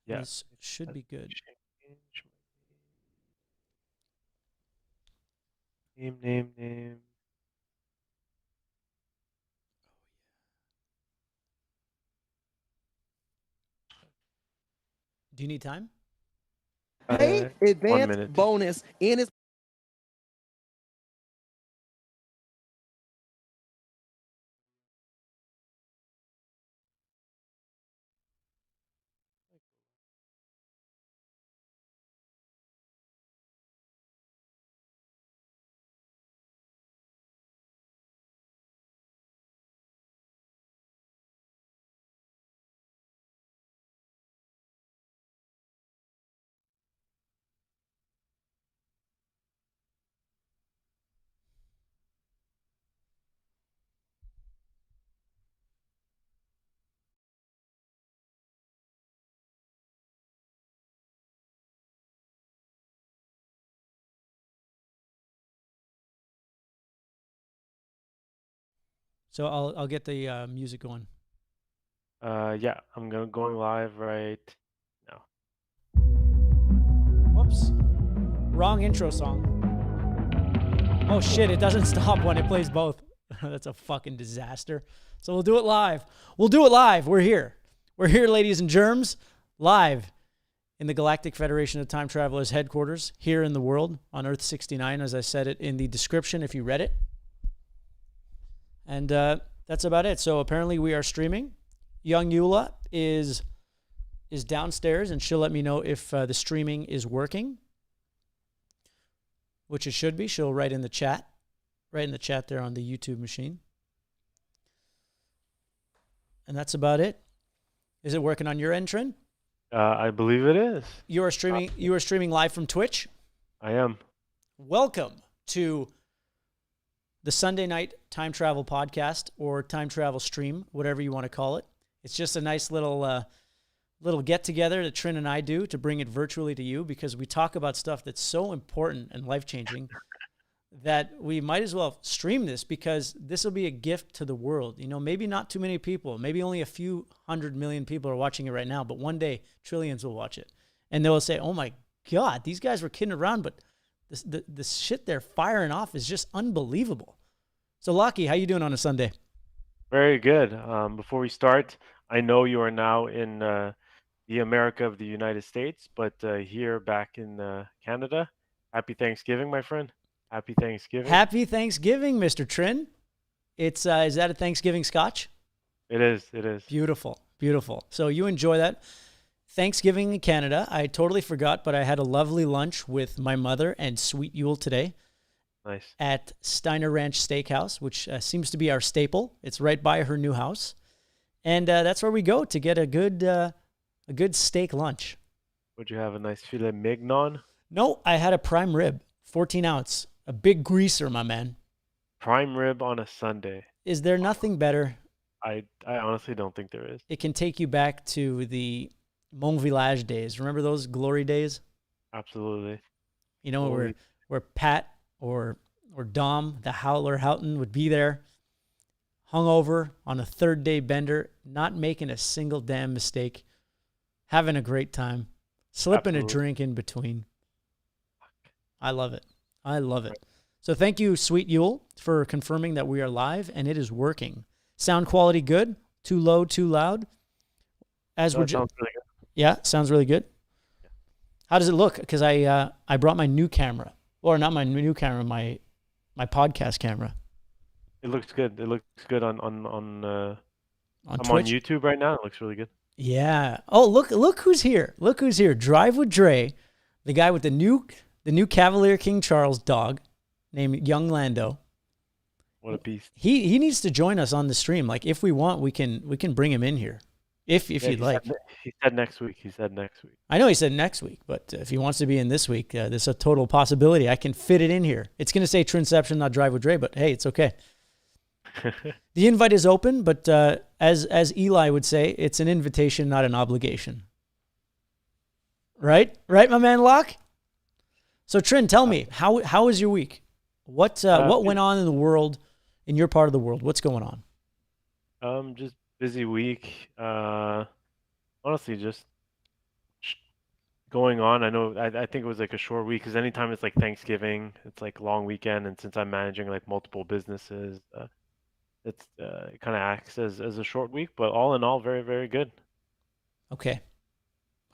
Yeah. This should be good. Change name. Do you need time? Pay 1 advance minute. bonus in his. So I'll get the music going. Yeah, I'm going live right now. Whoops. Wrong intro song. Oh shit, it doesn't stop when it plays both. That's a fucking disaster. So we'll do it live. We're here. We're here, ladies and germs, live in the Galactic Federation of Time Travelers headquarters here in the world on Earth 69, as I said it in the description if you read it. And that's about it. So apparently we are streaming. Young Eula is downstairs, and she'll let me know if the streaming is working, which it should be. She'll write in the chat there on the YouTube machine. And that's about it. Is it working on your end, Trin? I believe it is. You are streaming live from Twitch? I am. Welcome to the Sunday night time travel podcast, or time travel stream, whatever you want to call it. It's just a nice little get together that Trin and I do to bring it virtually to you, because we talk about stuff that's so important and life-changing that we might as well stream this, because this will be a gift to the world. You know, maybe not too many people, maybe only a few 100 million people are watching it right now, but one day trillions will watch it. And they'll say, oh my God, these guys were kidding around, but the shit they're firing off is just unbelievable. So Lockie, how you doing on a Sunday? Very good. Before we start, I know you are now in the America of the United States, but here back in Canada, happy Thanksgiving, my friend. Happy Thanksgiving. Happy Thanksgiving, Mr. Trin. It's is that a Thanksgiving scotch? It is. Beautiful. So you enjoy that. Thanksgiving in Canada. I totally forgot, but I had a lovely lunch with my mother and Sweet Yule today. Nice. At Steiner Ranch Steakhouse, which seems to be our staple. It's right by her new house. And that's where we go to get a good steak lunch. Would you have a nice filet mignon? No, I had a prime rib, 14 ounce. A big greaser, my man. Prime rib on a Sunday. Is there nothing better? I honestly don't think there is. It can take you back to the Mon Village days. Remember those glory days? Absolutely. You know, where Pat or Dom, the Howler Houghton, would be there, hungover on a third day bender, not making a single damn mistake, having a great time, slipping a drink in between. I love it. So thank you, Sweet Yule, for confirming that we are live, and it is working. Sound quality good? Too low, too loud? Sounds really good. Yeah, sounds really good. Yeah. How does it look? Because I brought my new camera. Or not my new camera, my podcast camera. It looks good. It looks good on I'm Twitch? On YouTube right now. It looks really good. Yeah. Oh, look who's here. Look who's here. Drive with Dre, the guy with the new Cavalier King Charles dog named Young Lando. What a beast. He needs to join us on the stream. Like, if we want, we can bring him in here. If you'd like. He said next week. I know he said next week, but if he wants to be in this week, there's a total possibility. I can fit it in here. It's going to say TRINCEPTION, not Drive with Dre, but hey, it's okay. The invite is open, but as Eli would say, it's an invitation, not an obligation. Right, my man Locke? So Trin, tell me, how was your week? What went on in the world, in your part of the world? What's going on? Just busy week. Honestly, just going on. I know. I think it was like a short week because anytime it's like Thanksgiving, it's like long weekend, and since I'm managing like multiple businesses, it kind of acts as a short week. But all in all, very very good. Okay.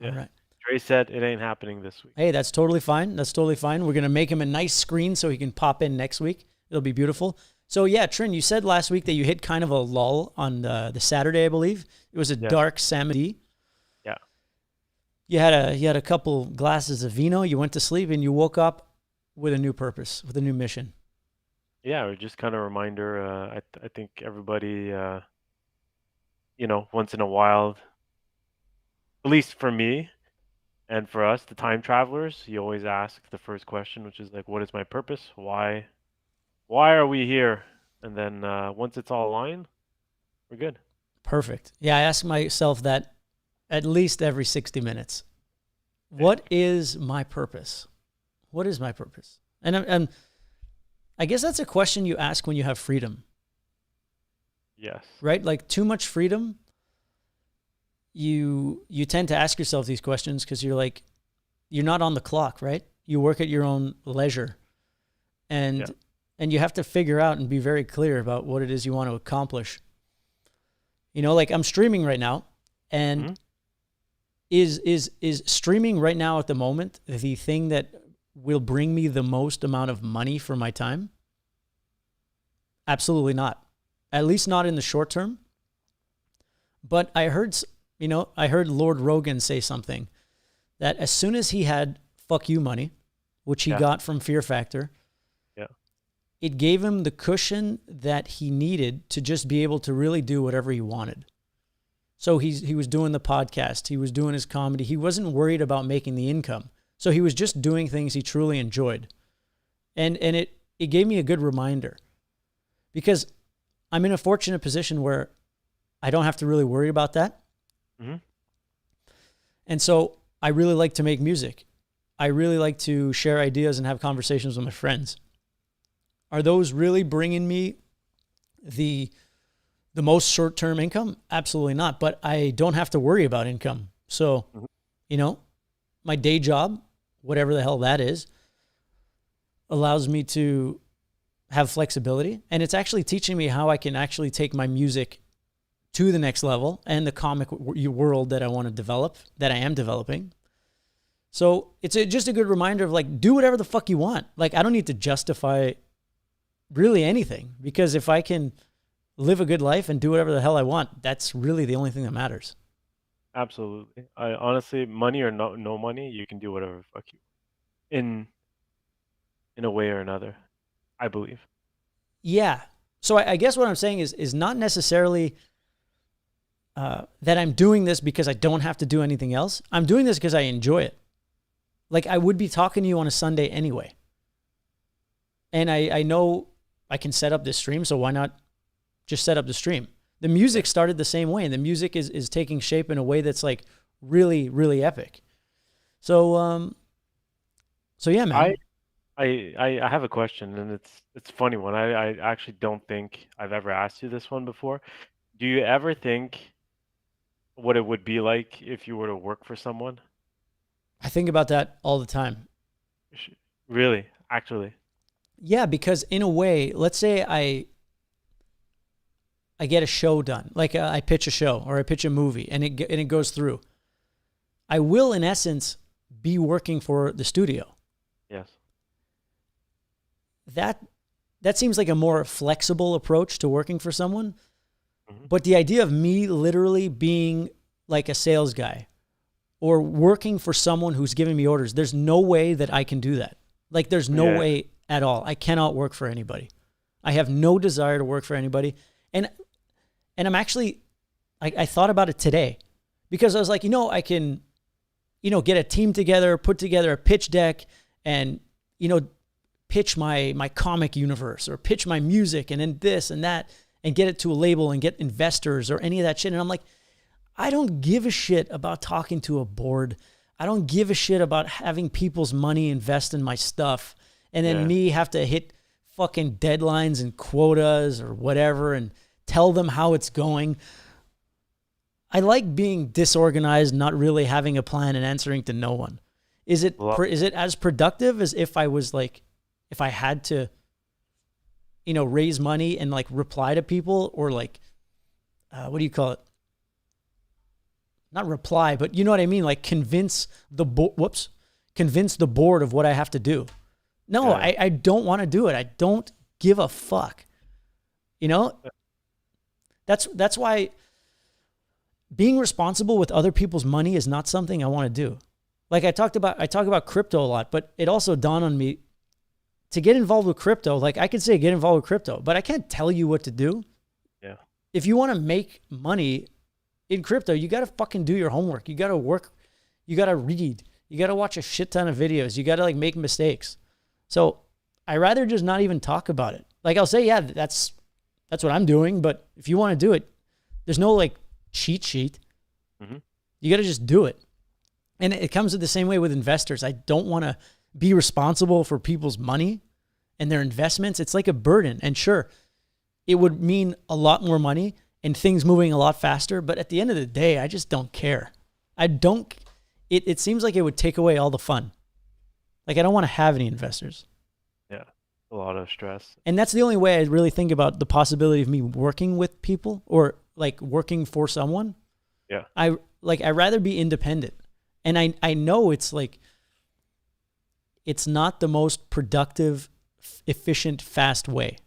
All Yeah. right. Trey said it ain't happening this week. Hey, that's totally fine. That's totally fine. We're going to make him a nice screen so he can pop in next week. It'll be beautiful. So yeah, Trin, you said last week that you hit kind of a lull on the Saturday, I believe. It was a Yes. dark salmon. Yeah. You had a couple glasses of vino, you went to sleep, and you woke up with a new purpose, with a new mission. Yeah, or just kind of reminder. I think everybody, once in a while, at least for me and for us, the time travelers, you always ask the first question, which is like, what is my purpose? Why are we here? And then once it's all aligned, we're good. Perfect. Yeah, I ask myself that at least every 60 minutes. Yeah. What is my purpose? What is my purpose? And I guess that's a question you ask when you have freedom, Yes. right? Like too much freedom, you tend to ask yourself these questions because you're not on the clock, right? You work at your own leisure, and Yeah. and you have to figure out and be very clear about what it is you want to accomplish. Like I'm streaming right now, and Mhm. is streaming right now at the moment the thing that will bring me the most amount of money for my time? Absolutely not. At least not in the short term. But I heard Lord Rogan say something that as soon as he had fuck you money, which he Yeah. got from Fear Factor, Yeah. it gave him the cushion that he needed to just be able to really do whatever he wanted. So he was doing the podcast, he was doing his comedy, he wasn't worried about making the income. So he was just doing things he truly enjoyed. And it gave me a good reminder because I'm in a fortunate position where I don't have to really worry about that. Mhm. And so I really like to make music. I really like to share ideas and have conversations with my friends. Are those really bringing me the most short-term income? Absolutely not. But I don't have to worry about income. So, Mhm. My day job, whatever the hell that is, allows me to have flexibility. And it's actually teaching me how I can actually take my music to the next level and the comic world that I want to develop, that I am developing. So it's just a good reminder of like, do whatever the fuck you want. Like, I don't need to justify really anything, because if I can live a good life and do whatever the hell I want, that's really the only thing that matters. Absolutely. I honestly, money or no money, you can do whatever the fuck you in a way or another. I believe. Yeah. So I guess what I'm saying is not necessarily that I'm doing this because I don't have to do anything else. I'm doing this because I enjoy it. Like, I would be talking to you on a Sunday anyway. And I know I can set up this stream, so why not just set up the stream? The music started the same way, and the music is taking shape in a way that's like really, really epic. So yeah, man. I have a question, and it's a funny one. I actually don't think I've ever asked you this one before. Do you ever think what it would be like if you were to work for someone? I think about that all the time. Sh- Really, actually. Yeah, because in a way, let's say I get a show done, like I pitch a show or I pitch a movie, and it goes through. I will, in essence, be working for the studio. Yes. That seems like a more flexible approach to working for someone. Mhm. But the idea of me literally being like a sales guy or working for someone who's giving me orders, there's no way that I can do that. Like, there's no Yeah. way at all. I cannot work for anybody. I have no desire to work for anybody. And I'm actually, I thought about it today because I was like, I can, get a team together, put together a pitch deck and, pitch my comic universe or pitch my music and then this and that and get it to a label and get investors or any of that shit. And I'm like, I don't give a shit about talking to a board. I don't give a shit about having people's money invest in my stuff and then Yeah. me have to hit fucking deadlines and quotas or whatever and tell them how it's going. I like being disorganized, not really having a plan and answering to no one. Is it Well, is it as productive as if I was like, if I had to, raise money and like reply to people, or like, what do you call it? Not reply, but you know what I mean? Like convince the board of what I have to do. No, yeah. I don't want to do it. I don't give a fuck. That's why being responsible with other people's money is not something I want to do. Like I talk about crypto a lot, but it also dawned on me to get involved with crypto. Like I could say get involved with crypto, but I can't tell you what to do. Yeah. If you want to make money in crypto, you got to fucking do your homework. You got to work. You got to read. You got to watch a shit ton of videos. You got to like make mistakes. So I rather just not even talk about it. Like I'll say, yeah, that's what I'm doing. But if you want to do it, there's no like cheat sheet. Mm-hmm. You got to just do it. And it comes the same way with investors. I don't want to be responsible for people's money and their investments. It's like a burden. And sure, it would mean a lot more money and things moving a lot faster. But at the end of the day, I just don't care. It seems like it would take away all the fun. Like I don't want to have any investors. Yeah. A lot of stress. And that's the only way I really think about the possibility of me working with people or like working for someone. Yeah. I'd rather be independent. And I know it's like, it's not the most productive, efficient, fast way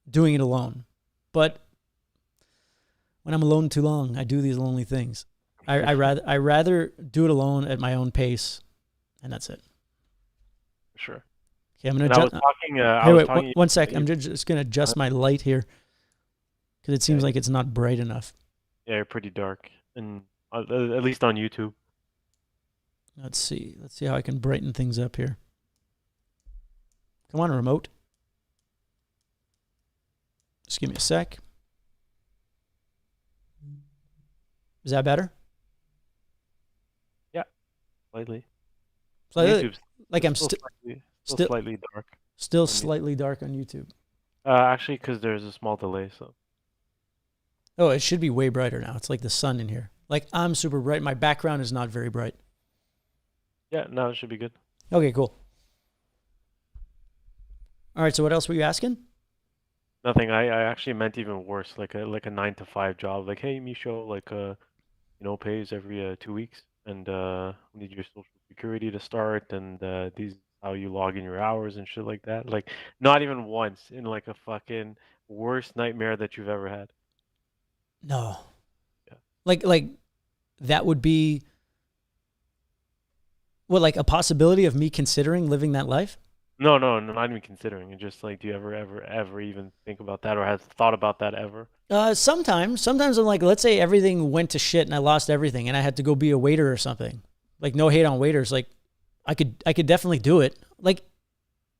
doing it alone. But when I'm alone too long, I do these lonely things. I rather do it alone at my own pace, and that's it. Sure. Okay, I'm gonna. And I was talking. One sec. I'm just gonna adjust my light here because it seems like it's not bright enough. Yeah, you're pretty dark, and at least on YouTube. Let's see how I can brighten things up here. Come on, remote. Just give me a sec. Is that better? Slightly. Slightly, like I'm still slightly dark. Still slightly dark on YouTube. Actually, because there's a small delay, so. Oh, it should be way brighter now. It's like the sun in here. Like I'm super bright. My background is not very bright. Yeah, no, it should be good. Okay, cool. All right, so what else were you asking? Nothing. I actually meant even worse, like a 9 to 5 job. Like, hey, MISCHO, like pays every 2 weeks, and we need your social security to start, and these how you log in your hours and shit like that. Like, not even once in like a fucking worst nightmare that you've ever had. No. Yeah. Like that would be what, like a possibility of me considering living that life? No, not even considering. It's just like, do you ever even think about that, or have thought about that ever? Sometimes I'm like, let's say everything went to shit and I lost everything and I had to go be a waiter or something. Like no hate on waiters. Like I could definitely do it. Like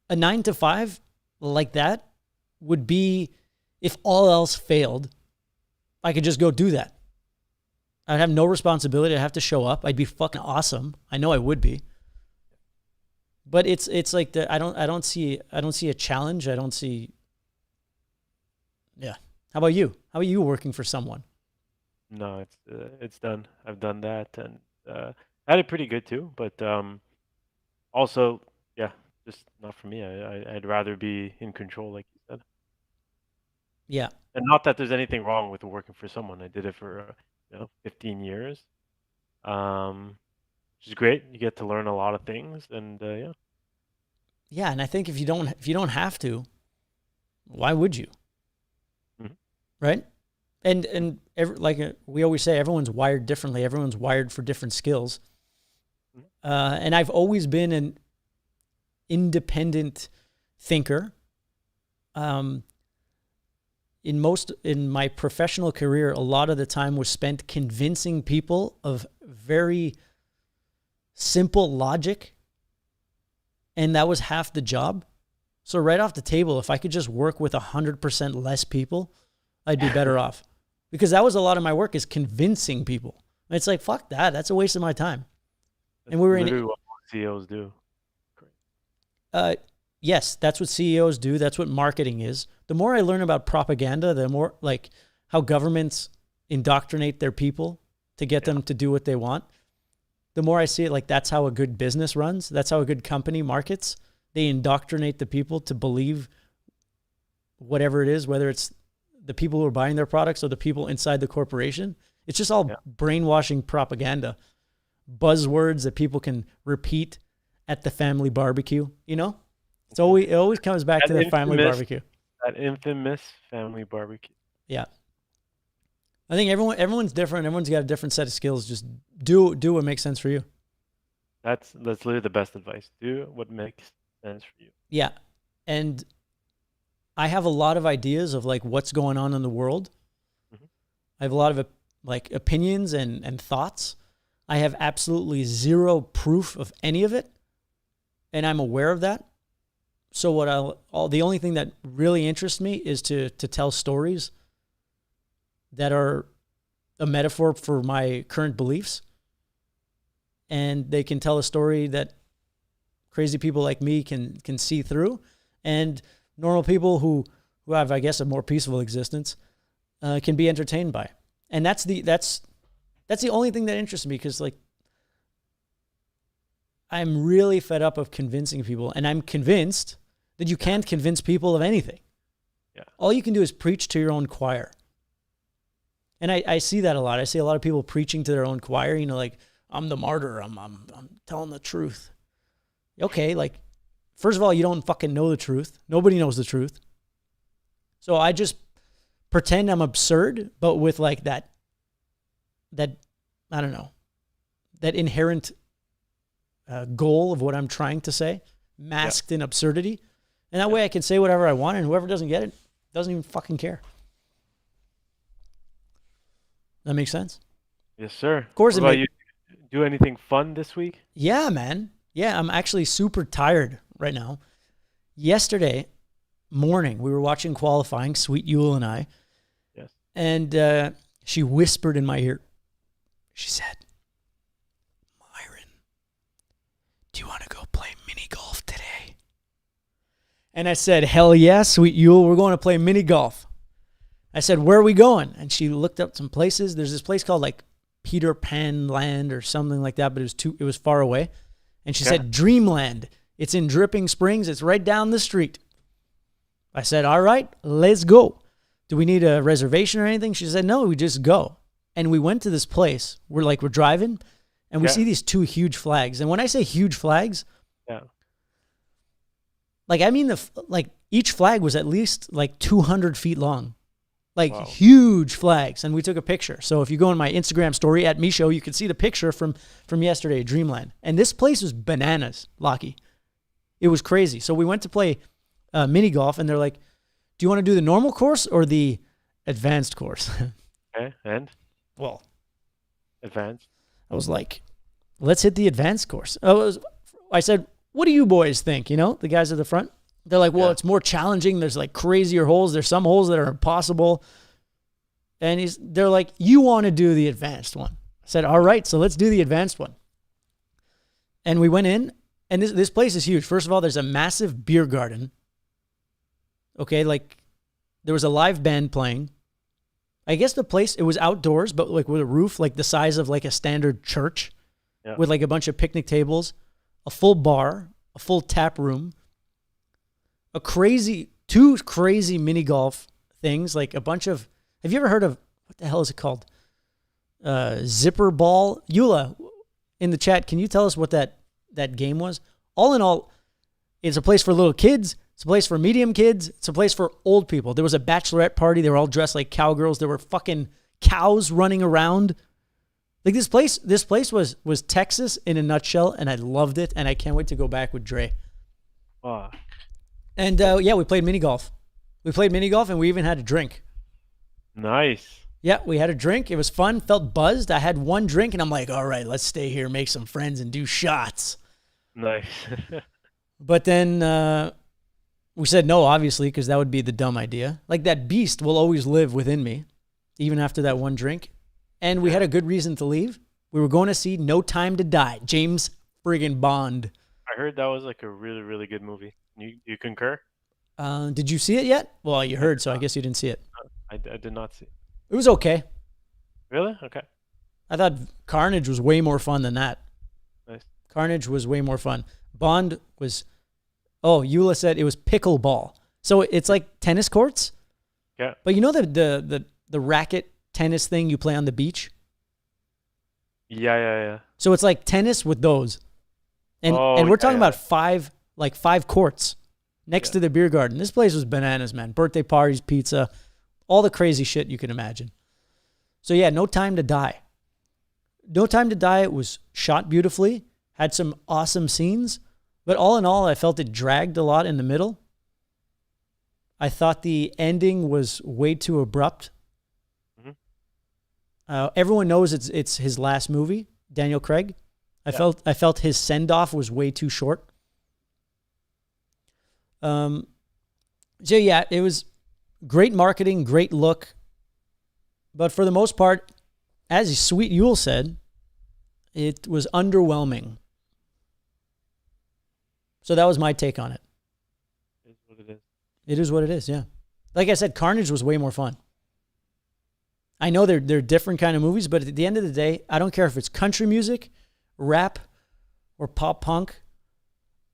a 9 to 5 like that would be, if all else failed, I could just go do that. I'd have no responsibility. I'd have to show up. I'd be fucking awesome. I know I would be. But it's like I don't see a challenge. I don't see. Yeah. How about you? How are you working for someone? No, it's done. I've done that, and I had it pretty good too. But also, yeah, just not for me. I'd rather be in control, like you said. Yeah. And not that there's anything wrong with working for someone. I did it for 15 years, which is great. You get to learn a lot of things, and yeah. Yeah, and I think if you don't have to, why would you? Mm-hmm. Right? And we always say, everyone's wired differently. Everyone's wired for different skills. Mm-hmm. And I've always been an independent thinker. In my professional career, a lot of the time was spent convincing people of very simple logic, and that was half the job. So right off the table, if I could just work with 100% less people, I'd be better off, because that was a lot of my work, is convincing people. And it's like, fuck that. That's a waste of my time. That's literally what CEOs do. Yes, that's what CEOs do. That's what marketing is. The more I learn about propaganda, the more like how governments indoctrinate their people to get them to do what they want. the more I see it, like that's how a good business runs. That's how a good company markets. They indoctrinate the people to believe whatever it is, whether it's the people who are buying their products or the people inside the corporation. It's just all brainwashing propaganda, buzzwords that people can repeat at the family barbecue. You know, it always comes back to the family barbecue. That infamous family barbecue. Yeah. I think everyone's different. Everyone's got a different set of skills. Just do what makes sense for you. That's literally the best advice. Do what makes sense for you. Yeah. And I have a lot of ideas of like what's going on in the world. Mhm. I have a lot of like opinions and thoughts. I have absolutely zero proof of any of it. And I'm aware of that. So the only thing that really interests me is to tell stories that are a metaphor for my current beliefs. And they can tell a story that crazy people like me can see through. And normal people who have, I guess, a more peaceful existence can be entertained by. And that's the only thing that interests me, because like I'm really fed up of convincing people, and I'm convinced that you can't convince people of anything. Yeah. All you can do is preach to your own choir. And I see that a lot. I see a lot of people preaching to their own choir, you know, like, I'm the martyr, I'm telling the truth. Okay, like, first of all, you don't fucking know the truth. Nobody knows the truth. So I just pretend I'm absurd, but with like that I don't know, that inherent goal of what I'm trying to say, masked in absurdity. And that way I can say whatever I want, and whoever doesn't get it doesn't even fucking care. That makes sense? Yes, sir. Of course What about you? Do anything fun this week? Yeah, man. Yeah, I'm actually super tired right now. Yesterday morning, we were watching qualifying, Sweet Yule and I. Yes. And she whispered in my ear. She said, Myron, do you want to go play mini golf today? And I said, hell yeah, Sweet Yule, we're going to play mini golf. I said, where are we going? And she looked up some places. There's this place called like Peter Pan Land or something like that, but it was far away. And she said, Dreamland. It's in Dripping Springs. It's right down the street. I said, all right, let's go. Do we need a reservation or anything? She said, no, we just go. And we went to this place. We're driving, and we see these two huge flags. And when I say huge flags, like I mean each flag was at least like 200 feet long. Like huge flags. And we took a picture. So if you go on my Instagram story at MISCHO, you can see the picture from yesterday, Dreamland. And this place was bananas, Lockie. It was crazy. So we went to play mini golf, and they're like, do you want to do the normal course or the advanced course? Okay, and? Well, advanced. I was like, let's hit the advanced course. I said, what do you boys think? You know, the guys at the front. They're like, well, it's more challenging. There's like crazier holes. There's some holes that are impossible. And they're like, you want to do the advanced one. I said, all right, so let's do the advanced one. And we went in, and this place is huge. First of all, there's a massive beer garden. Okay, like there was a live band playing. I guess the place, it was outdoors, but like with a roof like the size of like a standard church with like a bunch of picnic tables, a full bar, a full tap room, two crazy mini golf things, like a bunch of, have you ever heard of, what the hell is it called? Zipper ball? Eula, in the chat, can you tell us what that game was? All in all, it's a place for little kids. It's a place for medium kids. It's a place for old people. There was a bachelorette party. They were all dressed like cowgirls. There were fucking cows running around. Like this place was Texas in a nutshell, and I loved it, and I can't wait to go back with Dre. Wow. And we played mini golf. And we even had a drink. Nice. Yeah, we had a drink. It was fun. Felt buzzed. I had one drink, and I'm like, all right, let's stay here, make some friends, and do shots. Nice. But then we said no, obviously, because that would be the dumb idea. Like that beast will always live within me, even after that one drink. And we had a good reason to leave. We were going to see No Time to Die, James friggin' Bond. I heard that was like a really, really good movie. You concur? Did you see it yet? Well, you heard, so I guess you didn't see it. I did not see it. It was okay. Really? Okay. I thought Carnage was way more fun than that. Carnage was way more fun. Bond was, oh, Eula said it was pickleball. So it's like tennis courts. Yeah. But you know the racket tennis thing you play on the beach? Yeah. So it's like tennis with those. And Oh, we're talking yeah. about five courts next Yeah. to the beer garden. This place was bananas, man. Birthday parties, pizza, all the crazy shit you can imagine. So yeah, No Time to Die. No Time to Die was shot beautifully, had some awesome scenes, but all in all, I felt it dragged a lot in the middle. I thought the ending was way too abrupt. Everyone knows it's his last movie, Daniel Craig. I felt his send-off was way too short. So yeah, it was great marketing, great look. But for the most part, as Sweet Yule said, it was underwhelming. So that was my take on it. It's what it is. It is what it is, yeah. Like I said, Carnage was way more fun. I know they're different kind of movies, but at the end of the day, I don't care if it's country music, rap, or pop punk.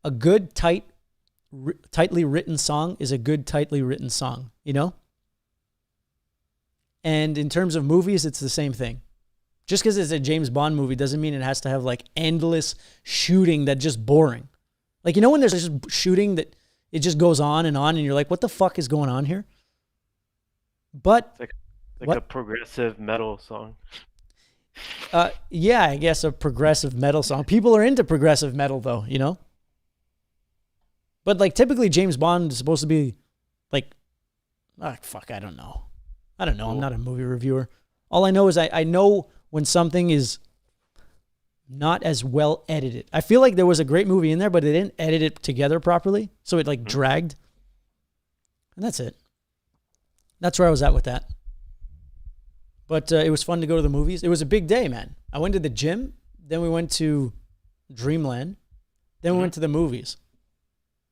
A good, tightly written song is a good, tightly written song, you know? And in terms of movies, it's the same thing. Just because it's a James Bond movie doesn't mean it has to have like endless shooting that's just boring. Like, you know when there's just shooting that it just goes on and you're like, what the fuck is going on here? But It's like what? a progressive metal song. Yeah, I guess a progressive metal song. People are into progressive metal though, you know? But like typically James Bond is supposed to be like, fuck, I don't know. I'm not a movie reviewer. All I know is I know when something is not as well edited. I feel like there was a great movie in there, but they didn't edit it together properly. So it like dragged. And that's it. That's where I was at with that. But it was fun to go to the movies. It was a big day, man. I went to the gym. Then we went to Dreamland. Then we went to the movies.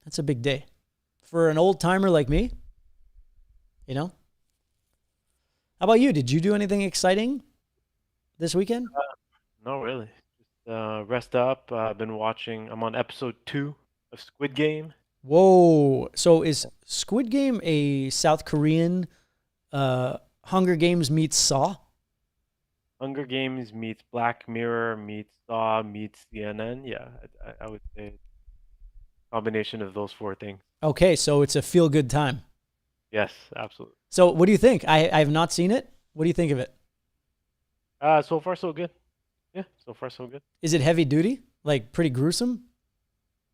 That's a big day. For an old timer like me, you know? How about you? Did you do anything exciting this weekend? No, really. Just rest up. I'm on episode 2 of Squid Game. Whoa. So is Squid Game a South Korean Hunger Games meets Saw? Hunger Games meets Black Mirror meets Saw meets CNN. Yeah, I would say a combination of those 4 things. Okay, so it's a feel-good time. Yes, absolutely. So what do you think? I have not seen it. What do you think of it? So far so good. Yeah, so far so good. Is it heavy duty? Like pretty gruesome?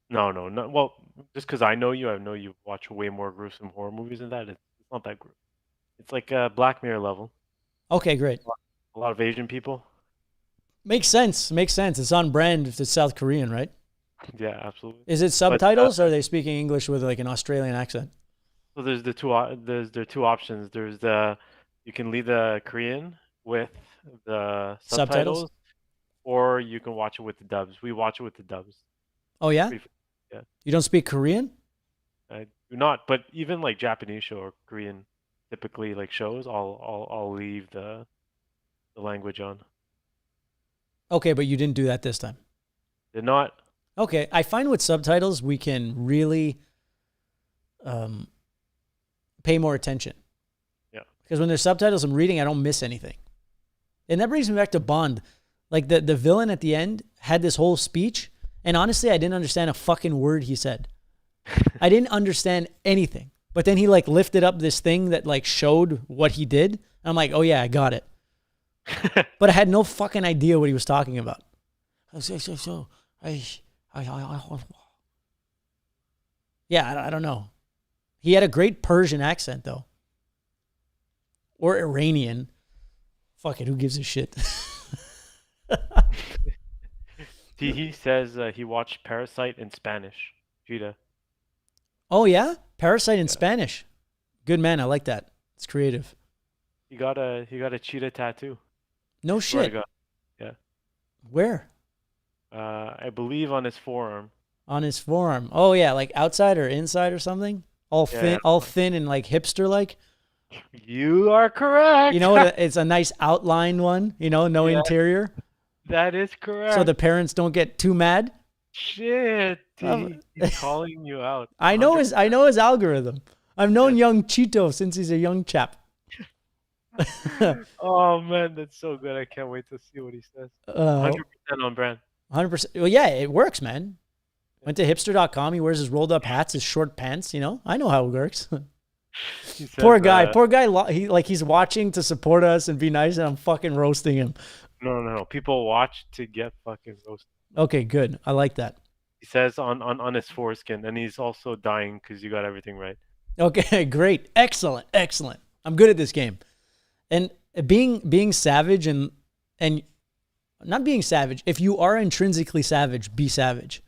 No. Well, just because I know you watch way more gruesome horror movies than that. It's not that gruesome. It's like Black Mirror level. Okay, great. A lot of Asian people. Makes sense. It's on brand if it's South Korean, right? Yeah, absolutely. Is it subtitles or are they speaking English with like an Australian accent? So there are 2 options. There's you can leave the Korean with the subtitles, or you can watch it with the dubs. We watch it with the dubs. Oh yeah? Yeah. You don't speak Korean? I do not, but even like Japanese show or Korean, typically like shows, I'll leave the language on. Okay, but you didn't do that this time. Did not. Okay, I find with subtitles we can really pay more attention. Yeah. Because when there's subtitles, I'm reading, I don't miss anything. And that brings me back to Bond. Like the villain at the end had this whole speech, and honestly, I didn't understand a fucking word he said. I didn't understand anything. But then he like lifted up this thing that like showed what he did. And I'm like, oh yeah, I got it. But I had no fucking idea what he was talking about. Yeah, I don't know. He had a great Persian accent though. Or Iranian. Fuck it, who gives a shit? He says he watched Parasite in Spanish. Cheetah. Oh yeah? Parasite in Spanish. Good man, I like that. It's creative. He got a cheetah tattoo. No Swear to shit. God. Yeah. Where? I believe on his forearm. On his forearm. Oh yeah, like outside or inside or something? All Yeah. thin and like hipster like. You are correct. You know, it's a nice outlined one, you know, no Yeah. interior. That is correct. So the parents don't get too mad. Shit, Um, he's calling you out. I know 100. his algorithm. I've known Yes. young Cheeto since he's a young chap. Oh man, that's so good. I can't wait to see what he says. 100% on brand. 100%. Well, yeah, it works, man. Went to hipster.com. He wears his rolled up hats, his short pants. I know how it works. He says, Poor guy. He's watching to support us and be nice, and I'm fucking roasting him. no. People watch to get fucking roasted. Okay, good. I like that. He says on his foreskin, and he's also dying because you got everything right. Okay, great. Excellent. I'm good at this game. And being savage and not being savage. If you are intrinsically savage, be savage.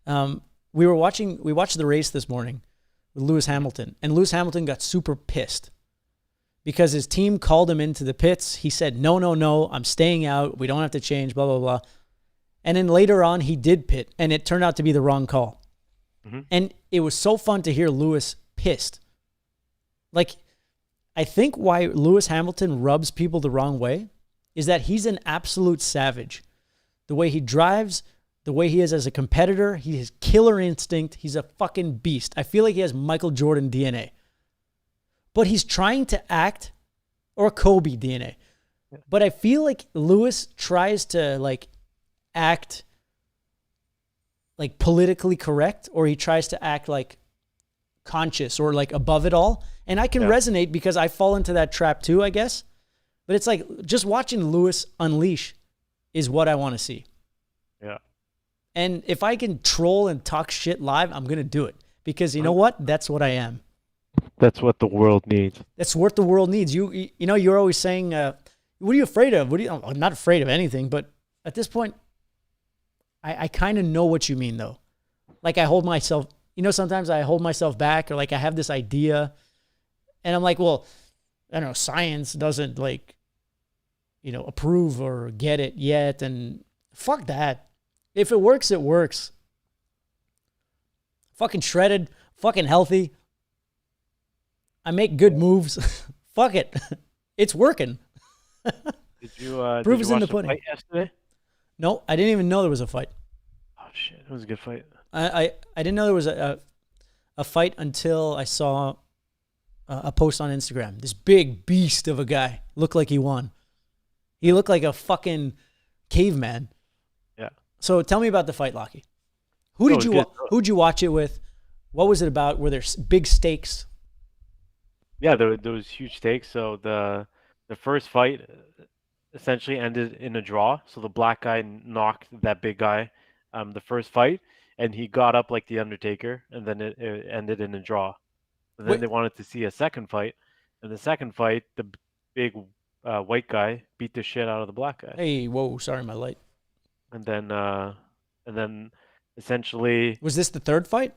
We watched the race this morning with Lewis Hamilton, and Lewis Hamilton got super pissed because his team called him into the pits. He said, no, I'm staying out. We don't have to change, blah, blah, blah. And then later on, he did pit, and it turned out to be the wrong call. Mm-hmm. And it was so fun to hear Lewis pissed. Like, I think why Lewis Hamilton rubs people the wrong way is that he's an absolute savage. The way he drives, the way he is as a competitor, he has killer instinct. He's a fucking beast. I feel like he has Michael Jordan DNA. But he's trying to act, or Kobe DNA. But I feel like Lewis tries to act politically correct, or he tries to act conscious or above it all. And I can resonate because I fall into that trap too, I guess. But it's just watching Lewis unleash is what I want to see. Yeah. And if I can troll and talk shit live, I'm going to do it. Because you know what? That's what I am. That's what the world needs. That's what the world needs. You're always saying, what are you afraid of? I'm not afraid of anything, but at this point, I kind of know what you mean though. I hold myself, sometimes I hold myself back, or I have this idea and I'm like, well, I don't know, science doesn't approve or get it yet. And fuck that. If it works, it works. Fucking shredded, fucking healthy. I make good moves. Fuck it. It's working. Did you Proof is in watch the pudding. fight yesterday? No, I didn't even know there was a fight. Oh shit, it was a good fight. I didn't know there was a fight until I saw a post on Instagram. This big beast of a guy looked like he won. He looked like a fucking caveman. Yeah. So tell me about the fight, Lockie. Who'd you watch it with? What was it about? Were there big stakes? Yeah, there was huge stakes. So the first fight essentially ended in a draw. So the black guy knocked that big guy the first fight, and he got up like the Undertaker, and then it ended in a draw. And then Wait. they wanted to see a second fight. And the second fight, the big white guy beat the shit out of the black guy. Hey, whoa, sorry, my light. And then essentially, Was this the third fight?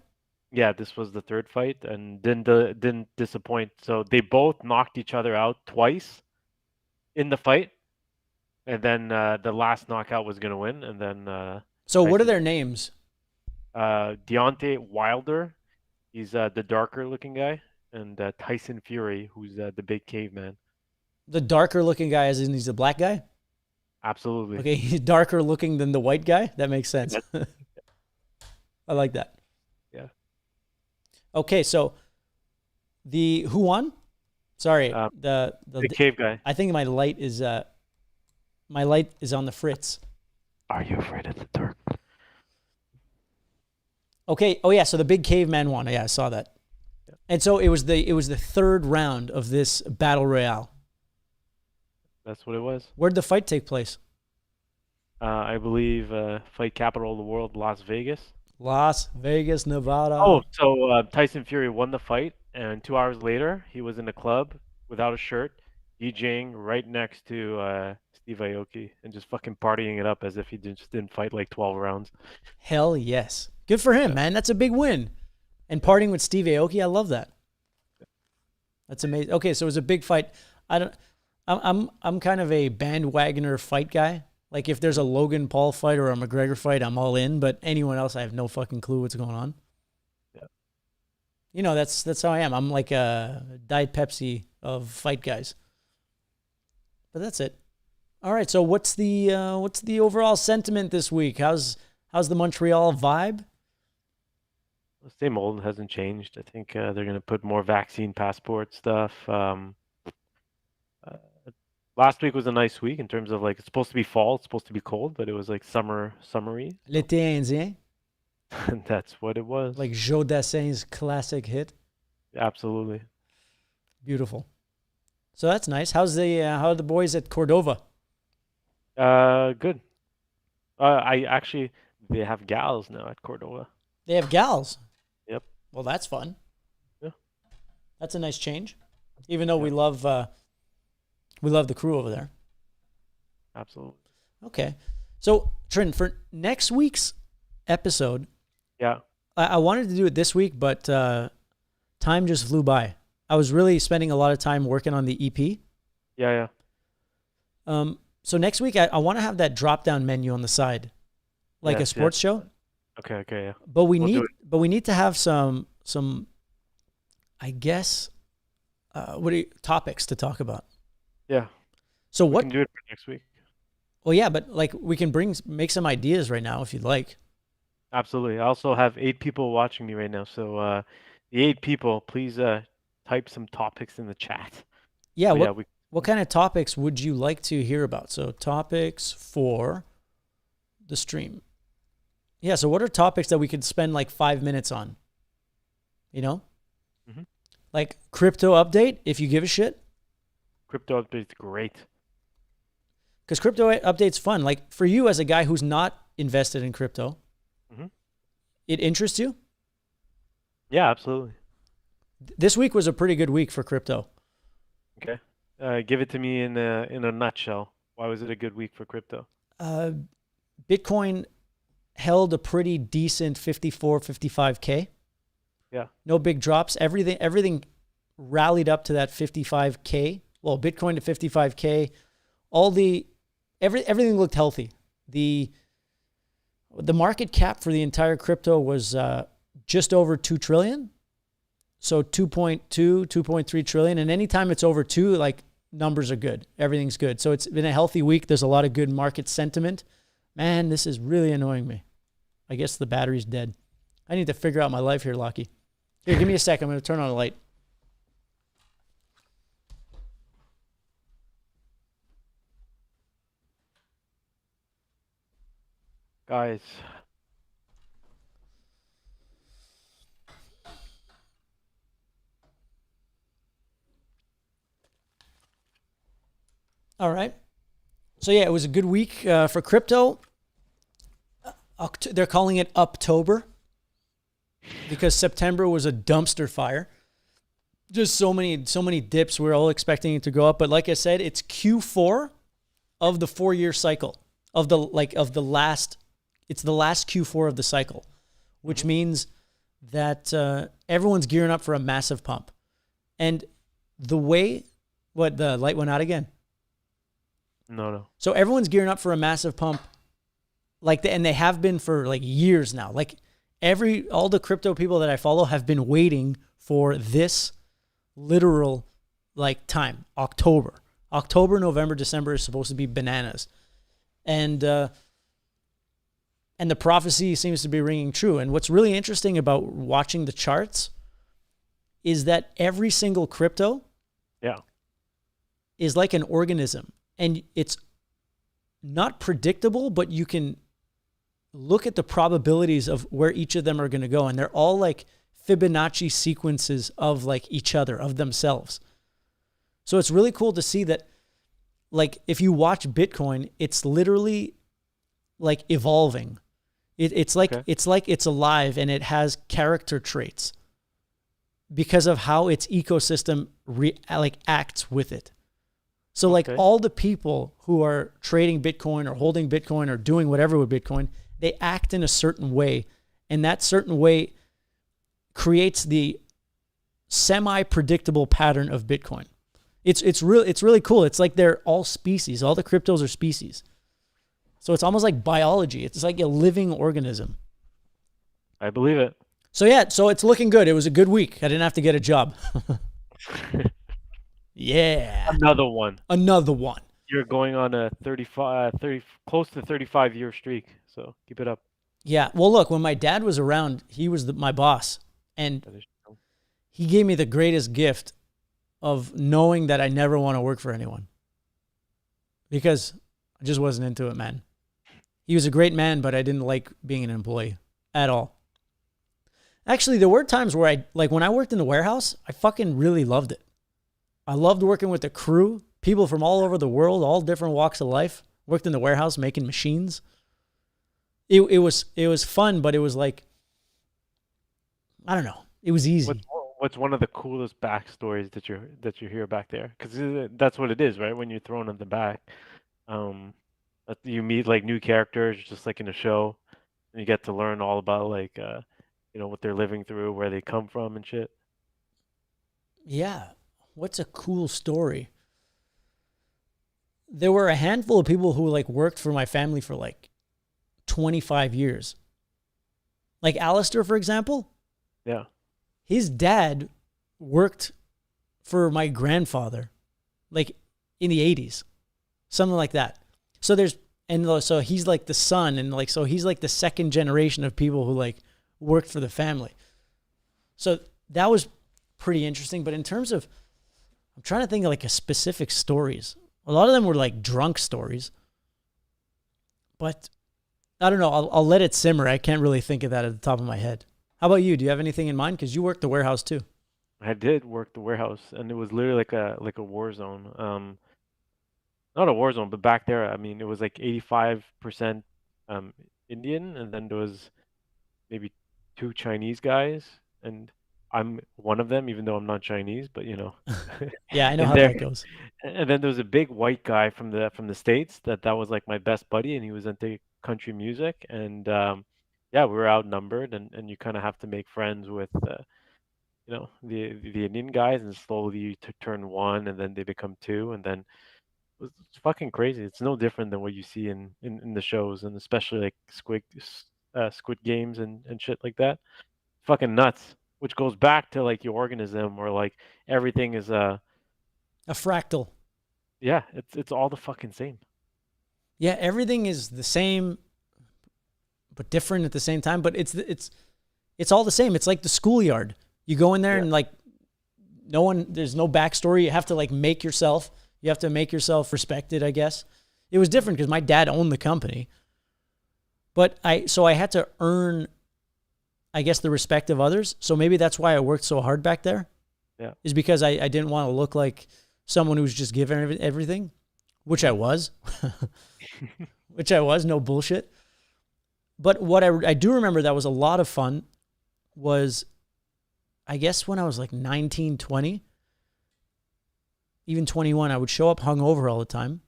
yeah, this was the third fight, and didn't disappoint. So they both knocked each other out twice in the fight, and then the last knockout was gonna win. And then So what are Tyson- their names? Deontay Wilder, he's the darker looking guy, and Tyson Fury, who's the big caveman. The darker looking guy, as in he's the black guy? Absolutely. Okay, he's darker looking than the white guy? That makes sense. I like that. Yeah. Okay, so who won? Sorry, The cave guy. I think my light is on the fritz. Are you afraid of the dark? Okay. Oh yeah. So the big caveman won. Yeah, I saw that. Yeah. And so it was the third round of this battle royale. That's what it was. Where'd the fight take place? I believe fight capital of the world, Las Vegas. Las Vegas, Nevada. Oh, so Tyson Fury won the fight, and 2 hours later, he was in a club without a shirt, DJing right next to Steve Aoki, and just fucking partying it up as if he just didn't fight like 12 rounds. Hell yes. Good for him, man. That's a big win. And partying with Steve Aoki, I love that. That's amazing. Okay, so it was a big fight. I'm kind of a bandwagoner fight guy. Like if there's a Logan Paul fight or a McGregor fight, I'm all in. But anyone else, I have no fucking clue what's going on. Yeah. That's how I am. I'm like a Diet Pepsi of fight guys. But that's it. All right. So what's the overall sentiment this week? How's How's the Montreal vibe? Same old, hasn't changed. I think they're gonna put more vaccine passport stuff. Uh, Last week was a nice week in terms of like it's supposed to be fall, it's supposed to be cold, but it was like summery. So L'été indien, that's what it was. like Joe Dassein's classic hit. Absolutely. Beautiful. So that's nice. How are the boys at Cordova? Good. I actually they have gals now at Cordova. They have gals. Yep. Well, that's fun. Yeah. That's a nice change. Even though Yeah. we love the crew over there. Absolutely. Okay. So, Trin, for next week's episode, Yeah. I wanted to do it this week, but time just flew by. I was really spending a lot of time working on the EP. Yeah. So next week, I want to have that drop-down menu on the side, like a Yes, sports yes. show. Okay, yeah. But We'll do it. we need to have some, I guess, topics to talk about. Yeah. So We what? can do it for next week. Well, yeah, but like we can make some ideas right now if you'd like. Absolutely. I also have 8 people watching me right now. So the 8 people, please type some topics in the chat. Yeah. But yeah, we What kind of topics would you like to hear about? So topics for the stream. Yeah. So what are topics that we could spend like 5 minutes on? You know, Mhm. like crypto update if you give a shit. Crypto update's great. Because crypto update's fun. Like for you as a guy who's not invested in crypto, Mhm. it interests you. Yeah, absolutely. This week was a pretty good week for crypto. Okay. Give it to me in a nutshell. Why was it a good week for crypto? Bitcoin held a pretty decent 54, 55K. Yeah. No big drops. Everything rallied up to that 55K. Well, Bitcoin to 55K. Everything looked healthy. The market cap for the entire crypto was just over 2 trillion. So 2.2, 2.3 trillion. And anytime it's over 2, like numbers are good. Everything's good. So it's been a healthy week. There's a lot of good market sentiment. Man, this is really annoying me. I guess the battery's dead. I need to figure out my life here, Lockie. Here, give me a sec. I'm going to turn on a light. Guys, All right. So yeah, it was a good week for crypto. They're calling it Uptober because September was a dumpster fire. Just so many dips. We're all expecting it to go up, but like I said, it's Q4 of the 4-year cycle of the last. It's the last Q4 of the cycle, which means that everyone's gearing up for a massive pump. And the light went out again. no. So everyone's gearing up for a massive pump, and they have been for like years now. Like all the crypto people that I follow have been waiting for this literal time. October, November, December is supposed to be bananas, and the prophecy seems to be ringing true. And what's really interesting about watching the charts is that every single crypto, is like an organism. And it's not predictable, but you can look at the probabilities of where each of them are going to go. And they're all like Fibonacci sequences of like each other, of themselves. So it's really cool to see that, like, if you watch Bitcoin, it's literally like evolving. It's like it's alive and it has character traits because of how its ecosystem acts with it. So like all the people who are trading Bitcoin or holding Bitcoin or doing whatever with Bitcoin, they act in a certain way. And that certain way creates the semi-predictable pattern of Bitcoin. It's really cool. It's like they're all species. All the cryptos are species. So it's almost like biology. It's like a living organism. I believe it. So yeah, so it's looking good. It was a good week. I didn't have to get a job. Yeah. Another one. You're going on a 30 close to 35-year streak. So keep it up. Yeah. Well, look, when my dad was around, he was my boss, and That is true. he gave me the greatest gift of knowing that I never want to work for anyone because I just wasn't into it, man. He was a great man, but I didn't like being an employee at all. Actually, there were times where when I worked in the warehouse, I fucking really loved it. I loved working with the crew, people from all over the world, all different walks of life. Worked in the warehouse making machines. It was fun, but it was like, I don't know. It was easy. What's one of the coolest backstories that you hear back there? Because that's what it is, right? When you're thrown in the back, um, you meet like new characters, just like in a show, and you get to learn all about like what they're living through, where they come from, and shit. Yeah. What's a cool story? There were a handful of people who like worked for my family for like 25 years. Like Alistair, for example. Yeah. His dad worked for my grandfather, like in the 80s, something like that. So so he's like the son, and like, so he's like the second generation of people who like worked for the family. So that was pretty interesting. But in terms of, I'm trying to think of like a specific stories. A lot of them were like drunk stories, but I don't know. I'll let it simmer. I can't really think of that at the top of my head. How about you? Do you have anything in mind? Because you worked the warehouse too. I did work the warehouse, and it was literally like a war zone. Not a war zone, but back there, I mean, it was like 85% Indian, and then there was maybe two Chinese guys, and I'm one of them, even though I'm not Chinese, but Yeah, I know and how there, that goes. and then there was a big white guy from the States that was like my best buddy, and he was into country music, and yeah, we were outnumbered, and you kind of have to make friends with the Indian guys, and slowly you turn one, and then they become two, and then it's fucking crazy. It's no different than what you see in the shows, and especially like Squid Games and shit like that. Fucking nuts. Which goes back to like your organism, or like everything is A fractal. yeah, it's all the fucking same. Yeah, everything is the same, but different at the same time. But it's all the same. It's like the schoolyard. You go in there Yeah. and like there's no backstory. You have to like make yourself. You have to make yourself respected, I guess. It was different because my dad owned the company, but I had to earn, I guess, the respect of others. So maybe that's why I worked so hard back there. Yeah. Is because I didn't want to look like someone who's just given everything, which I was, no bullshit. But what I do remember that was a lot of fun was, I guess when I was like 19, 20, even 21, I would show up hungover all the time.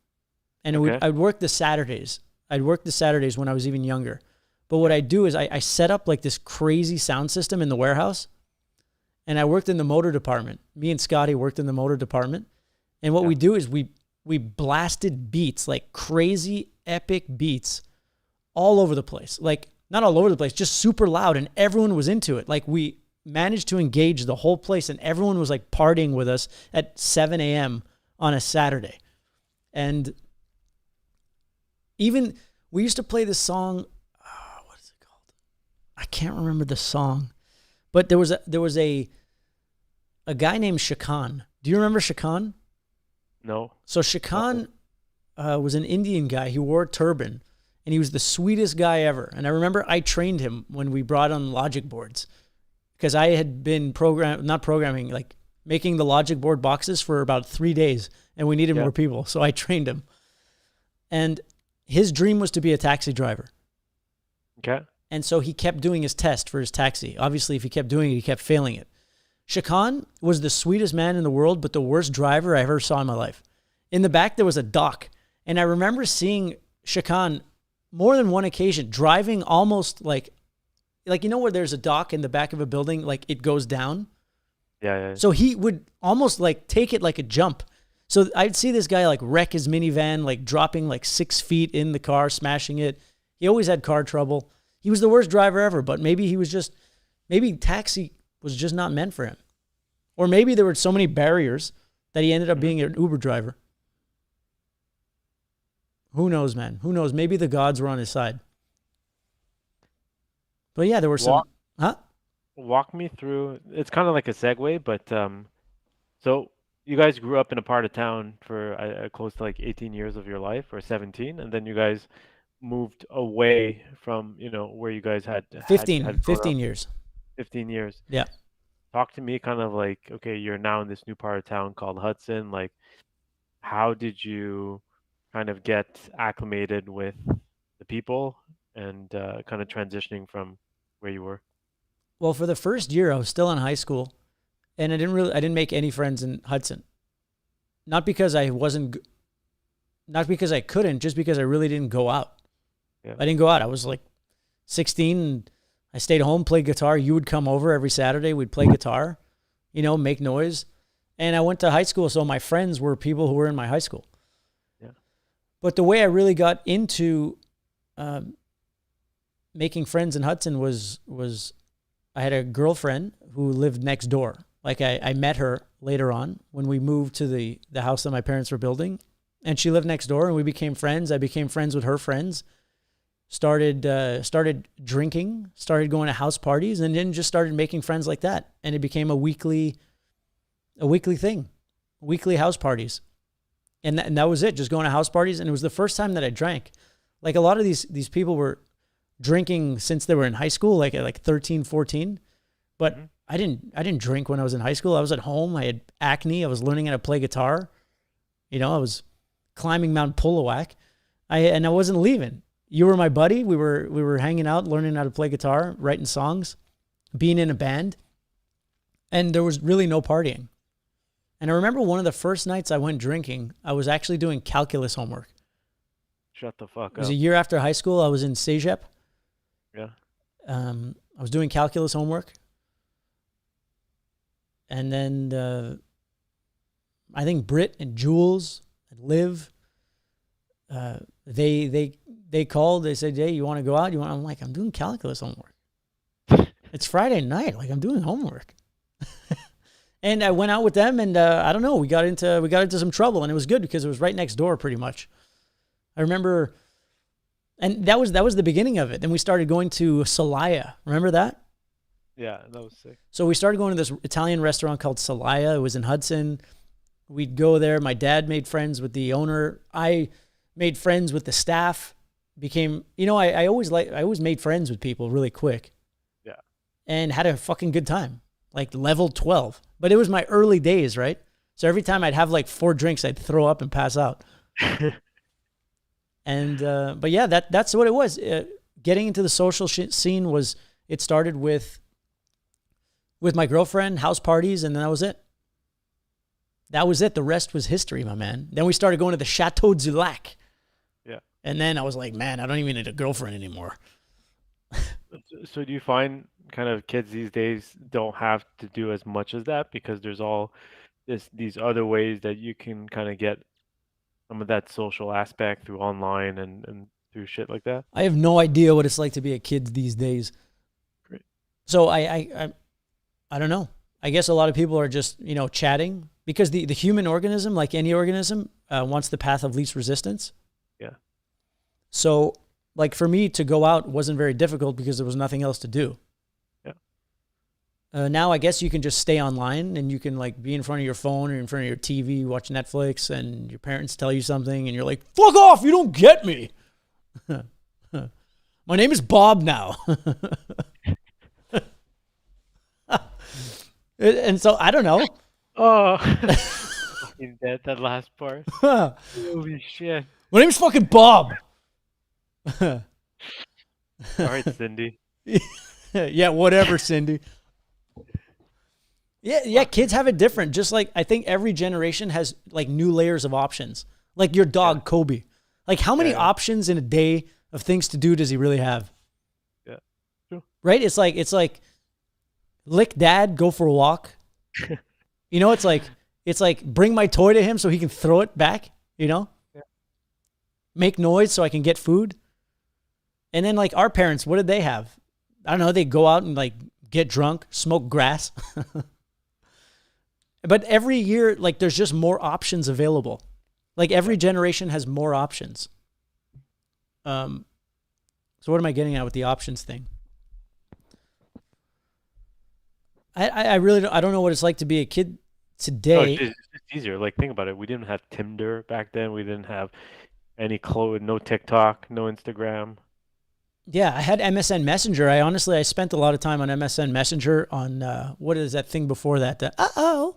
And I'd work the Saturdays. I'd work the Saturdays when I was even younger. But what I do is I set up like this crazy sound system in the warehouse. And I worked in the motor department. Me and Scotty worked in the motor department. And what we do is we blasted beats, like crazy epic beats all over the place. Like not all over the place, just super loud, and everyone was into it. Like we managed to engage the whole place, and everyone was like partying with us at 7 a.m. on a Saturday. And even we used to play this song. What is it called? I can't remember the song, but there was a guy named Shakan. Do you remember Shakan? No. So Shakan was an Indian guy. He wore a turban, and he was the sweetest guy ever. And I remember I trained him when we brought on logic boards, because I had been like making the logic board boxes for about 3 days, and we needed more people. So I trained him. And his dream was to be a taxi driver. Okay. And so he kept doing his test for his taxi. Obviously, if he kept doing it, he kept failing it. Shakan was the sweetest man in the world, but the worst driver I ever saw in my life. In the back, there was a dock. And I remember seeing Shakan more than one occasion driving almost like where there's a dock in the back of a building, like it goes down. Yeah. So he would almost like take it like a jump. So I'd see this guy like wreck his minivan, like dropping like 6 feet in the car, smashing it. He always had car trouble. He was the worst driver ever, but maybe taxi was just not meant for him. Or maybe there were so many barriers that he ended up being an Uber driver. Who knows, man? Who knows? Maybe the gods were on his side. But yeah, there were some, Walk huh? walk me through. It's kind of like a segue, but so you guys grew up in a part of town for close to like 18 years of your life, or 17, and then you guys moved away from, where you guys had grown up 15 years. 15 years. Yeah. Talk to me kind of like, okay, you're now in this new part of town called Hudson. Like, how did you kind of get acclimated with the people and kind of transitioning from where you were? Well, for the first year, I was still in high school, and I didn't make any friends in Hudson. Not because I wasn't, not because I couldn't, just because I really didn't go out. Yeah. I didn't go out. I was like 16, and I stayed home, played guitar. You would come over every Saturday. We'd play guitar, make noise. And I went to high school, so my friends were people who were in my high school. Yeah. But the way I really got into making friends in Hudson was I had a girlfriend who lived next door. Like I met her later on when we moved to the house that my parents were building, and she lived next door, and we became friends. I became friends with her friends. Started drinking, started going to house parties, and then just started making friends like that. And it became a weekly thing, weekly house parties. And that was it, just going to house parties. And it was the first time that I drank. Like a lot of these people were drinking since they were in high school, like at like 13, 14. But Mm-hmm. I didn't drink when I was in high school. I was at home. I had acne. I was learning how to play guitar. I was climbing Mount Pulawak. And I wasn't leaving. You were my buddy. We were hanging out, learning how to play guitar, writing songs, being in a band. And there was really no partying. And I remember one of the first nights I went drinking, I was actually doing calculus homework. Shut the fuck It was up. a year after high school. I was in Cégep. Yeah. I was doing calculus homework. And then I think Britt and Jules and Liv, they called. They said, "Hey, you want to go out? I'm like, I'm doing calculus homework. It's Friday night. Like I'm doing homework." And I went out with them, and I don't know. We got into some trouble, and it was good because it was right next door, pretty much. I remember, and that was the beginning of it. Then we started going to Salaya. Remember that? Yeah, that was sick. So we started going to this Italian restaurant called Salaya. It was in Hudson. We'd go there. My dad made friends with the owner. I made friends with the staff. I always made friends with people really quick. Yeah. And had a fucking good time. Like level 12. But it was my early days, right? So every time I'd have like 4 drinks, I'd throw up and pass out. And but yeah, that's what it was. Getting into the social scene it started with my girlfriend, house parties, and then that was it. That was it. The rest was history, my man. Then we started going to the Chateau du Lac. Yeah. And then I was like, man, I don't even need a girlfriend anymore. So do you find kind of kids these days don't have to do as much as that because there's all these other ways that you can kind of get some of that social aspect through online and through shit like that? I have no idea what it's like to be a kid these days. Great. So I don't know. I guess a lot of people are just, chatting because the human organism, like any organism, wants the path of least resistance. Yeah. So like for me to go out wasn't very difficult because there was nothing else to do. Yeah. Now I guess you can just stay online and you can like be in front of your phone or in front of your TV, watch Netflix, and your parents tell you something and you're like, fuck off, you don't get me. My name is Bob now. And so I don't know. Oh, fucking dead, that last part. Holy shit. My name's fucking Bob. All right, Cindy. Yeah, whatever, Cindy. Yeah, kids have it different. Just like I think every generation has like new layers of options. Like your dog, Kobe. Like how many options in a day of things to do does he really have? Yeah. True. Right? It's like lick dad, go for a walk. It's like bring my toy to him so he can throw it back, Yeah. Make noise so I can get food. And then like our parents, what did they have? I don't know, they go out and like get drunk, smoke grass. But every year, like there's just more options available. Like every generation has more options. So what am I getting at with the options thing? I really don't, I don't know what it's like to be a kid No, today. it's just easier. Like, think about it. We didn't have Tinder back then. We didn't have any clothes, no TikTok, no Instagram, Yeah, I had MSN Messenger. I spent a lot of time on MSN Messenger on what is that thing before that? Uh-oh.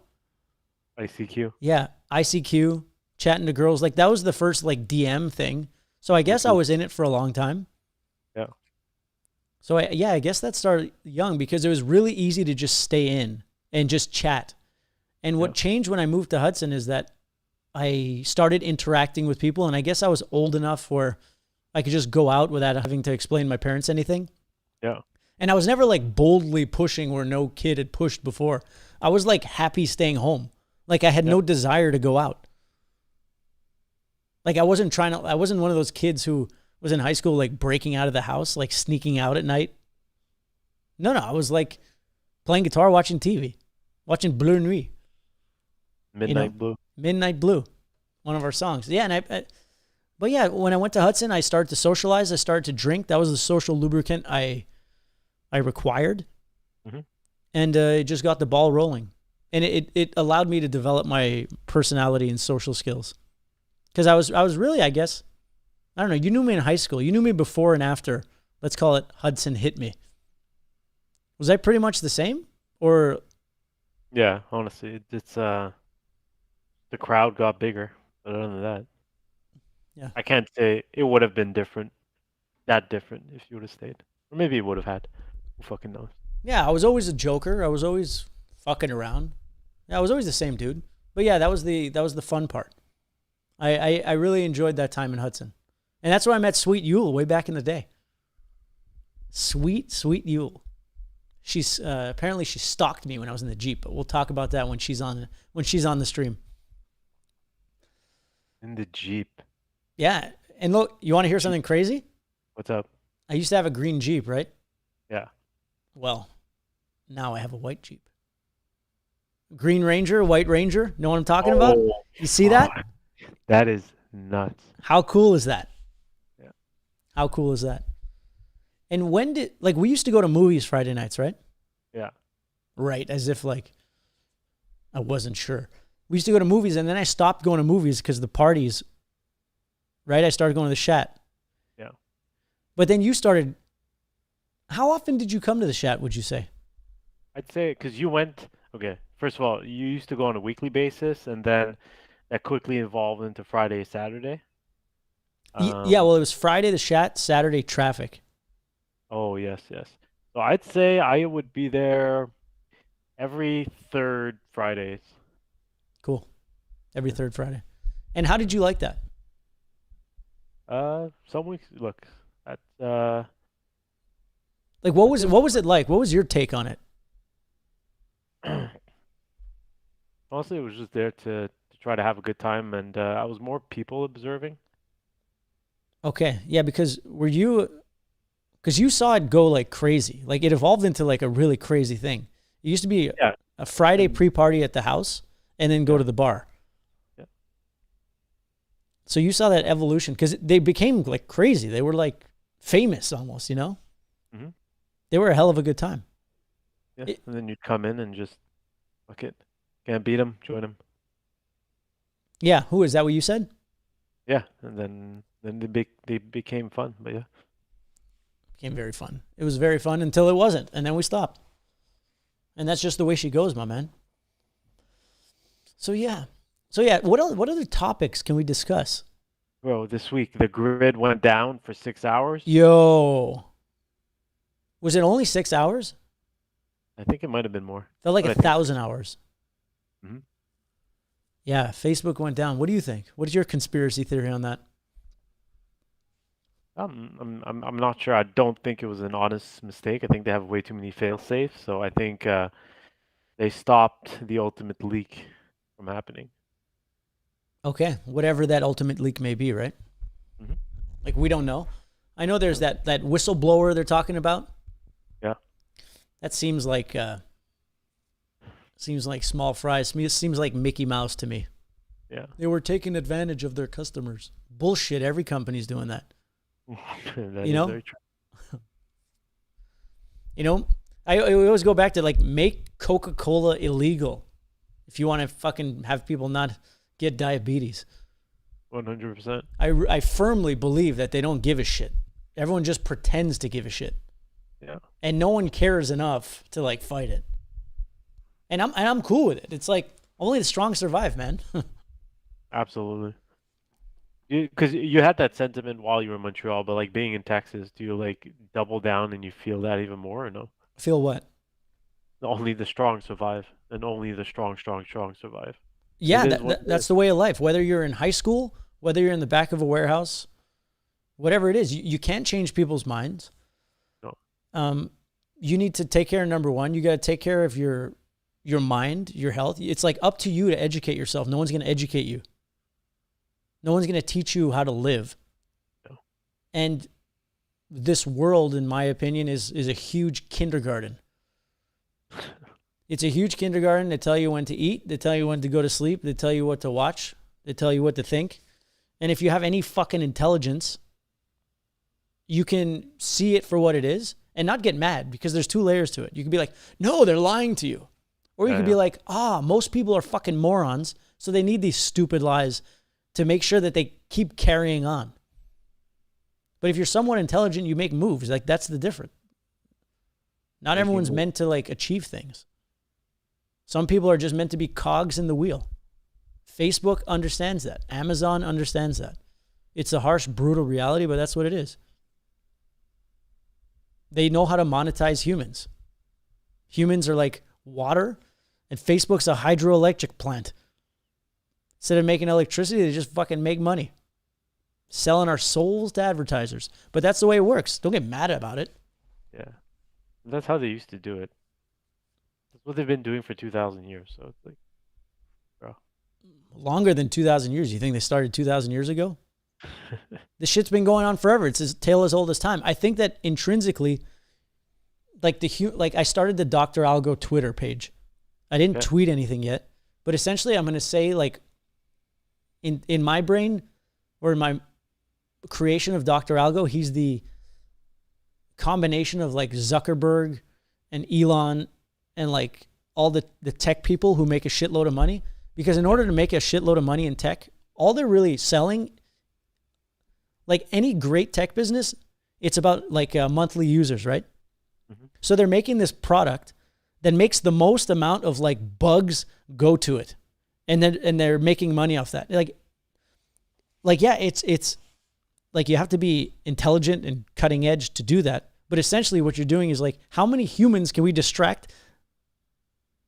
ICQ. Yeah, ICQ, chatting to girls. Like that was the first like DM thing. So I guess I Mhm. was in it for a long time. Yeah. So I guess that started young because it was really easy to just stay in and just chat. And what Yeah. changed when I moved to Hudson is that I started interacting with people, and I guess I was old enough where I could just go out without having to explain to my parents anything. Yeah. And I was never like boldly pushing where no kid had pushed before. I was like happy staying home. Like I had Yeah. no desire to go out. Like I wasn't one of those kids who was in high school like breaking out of the house, like sneaking out at night. No, I was like playing guitar, watching TV, watching Bleu Nuit, Midnight Blue. Midnight Blue, one of our songs. Yeah, and but yeah, when I went to Hudson, I started to socialize. I started to drink. That was the social lubricant I required, Mhm. and it just got the ball rolling. And it allowed me to develop my personality and social skills. Because I was really, I guess, I don't know. You knew me in high school. You knew me before and after. Let's call it Hudson hit me. Was I pretty much the same, or Yeah, honestly, it's the crowd got bigger. But other than that, yeah? I can't say it would have been that different if you would have stayed. Or maybe it would have had. Who fucking knows? Yeah, I was always a joker. I was always fucking around. Yeah, I was always the same dude. But yeah, that was the fun part. I really enjoyed that time in Hudson, and that's where I met Sweet Yule way back in the day. Sweet Yule. She's apparently she stalked me when I was in the Jeep, but we'll talk about that when she's on the stream. In the Jeep. Yeah, and look, you want to hear something crazy? What's up? I used to have a green Jeep, right? Yeah. Well, now I have a white Jeep. Green Ranger, White Ranger. Know what I'm talking about? Oh, You see that? fuck. That is nuts. How cool is that? Yeah. How cool is that? And when did like we used to go to movies Friday nights, right? Yeah. Right, as if like I wasn't sure. We used to go to movies, and then I stopped going to movies because the parties. Right, I started going to the Chat. Yeah. But then you started. How often did you come to the Chat? Would you say? I'd say because you went. Okay. First of all, you used to go on a weekly basis, and then that quickly evolved into Friday, Saturday. Yeah, well, it was Friday the Chat, Saturday traffic. Oh, yes, yes. So I'd say I would be there every third Fridays. Cool. Every third Friday. And how did you like that? Some weeks, look, that's Like, what was it like? What was your take on it? honestly, it was just there to try to have a good time, and I was more people observing. Okay, yeah, because you saw it go like crazy. Like it evolved into like a really crazy thing. It used to be Yeah. a Friday And pre-party at the house and then go to the bar. Yeah. So you saw that evolution because they became like crazy. They were like famous almost, you know? Mhm. They were a hell of a good time. Yeah, It- and then you'd come in and just fuck it. Can't beat them, join them. Yeah, who is that what you said? Yeah, and then they became fun, but yeah. Became very fun. It was very fun until it wasn't, and then we stopped. And that's just the way she goes, my man. So yeah. What other topics can we discuss? Bro, this week the grid went down for 6 hours. Yo. Was it only 6 hours? I think it might have been more. Felt like But I think 1,000 hours. Mhm. Yeah, Facebook went down. What do you think? What is your conspiracy theory on that? I'm not sure. I don't think it was an honest mistake. I think they have way too many fail safes. So I think they stopped the ultimate leak from happening. Okay, whatever that ultimate leak may be, right? Mhm. Like we don't know. I know there's that whistleblower they're talking about. Yeah. That seems like small fries. Seems like Mickey Mouse to me. Yeah. They were taking advantage of their customers. Bullshit. Every company's doing that. That You is know? very true. You know, I always go back to like make Coca-Cola illegal if you want to fucking have people not get diabetes. 100%. I firmly believe that they don't give a shit. Everyone just pretends to give a shit. Yeah. And no one cares enough to like fight it. And I'm cool with it. It's like only the strong survive, man. Absolutely. Because you had that sentiment while you were in Montreal, but like being in Texas, do you like double down and you feel that even more or no? Feel what? Only the strong survive, and only the strong survive. Yeah, It is what it that's is. the way of life. Whether you're in high school, whether you're in the back of a warehouse, whatever it is, you can't change people's minds. No. You need to take care of number one. You got to take care of your mind, your health. It's like up to you to educate yourself. No one's going to educate you. No one's going to teach you how to live. No. And this world, in my opinion, is a huge kindergarten. It's a huge kindergarten. They tell you when to eat. They tell you when to go to sleep. They tell you what to watch. They tell you what to think. And if you have any fucking intelligence, you can see it for what it is and not get mad, because there's two layers to it. You can be like, no, they're lying to you. Or you could be like, most people are fucking morons, so they need these stupid lies to make sure that they keep carrying on. But if you're somewhat intelligent, you make moves. Like, that's the difference. Not everyone's meant to like achieve things. Some people are just meant to be cogs in the wheel. Facebook understands that. Amazon understands that. It's a harsh, brutal reality, but that's what it is. They know how to monetize humans. Humans are like water, and Facebook's a hydroelectric plant. Instead of making electricity, they just fucking make money. Selling our souls to advertisers. But that's the way it works. Don't get mad about it. Yeah. That's how they used to do it. That's what they've been doing for 2,000 years. So it's like, bro. Longer than 2,000 years. You think they started 2,000 years ago? This shit's been going on forever. It's a tale as old as time. I think that intrinsically, like I started the Dr. Algo Twitter page. I didn't tweet anything yet, but essentially I'm going to say, like, in my brain or in my creation of Dr. Algo, he's the combination of like Zuckerberg and Elon and like all the tech people who make a shitload of money. Because in order to make a shitload of money in tech, all they're really selling, like any great tech business, it's about like monthly users, right? Mm-hmm. So they're making this product that makes the most amount of like bugs go to it. And they're making money off that. Like yeah, it's like you have to be intelligent and cutting edge to do that. But essentially what you're doing is like, how many humans can we distract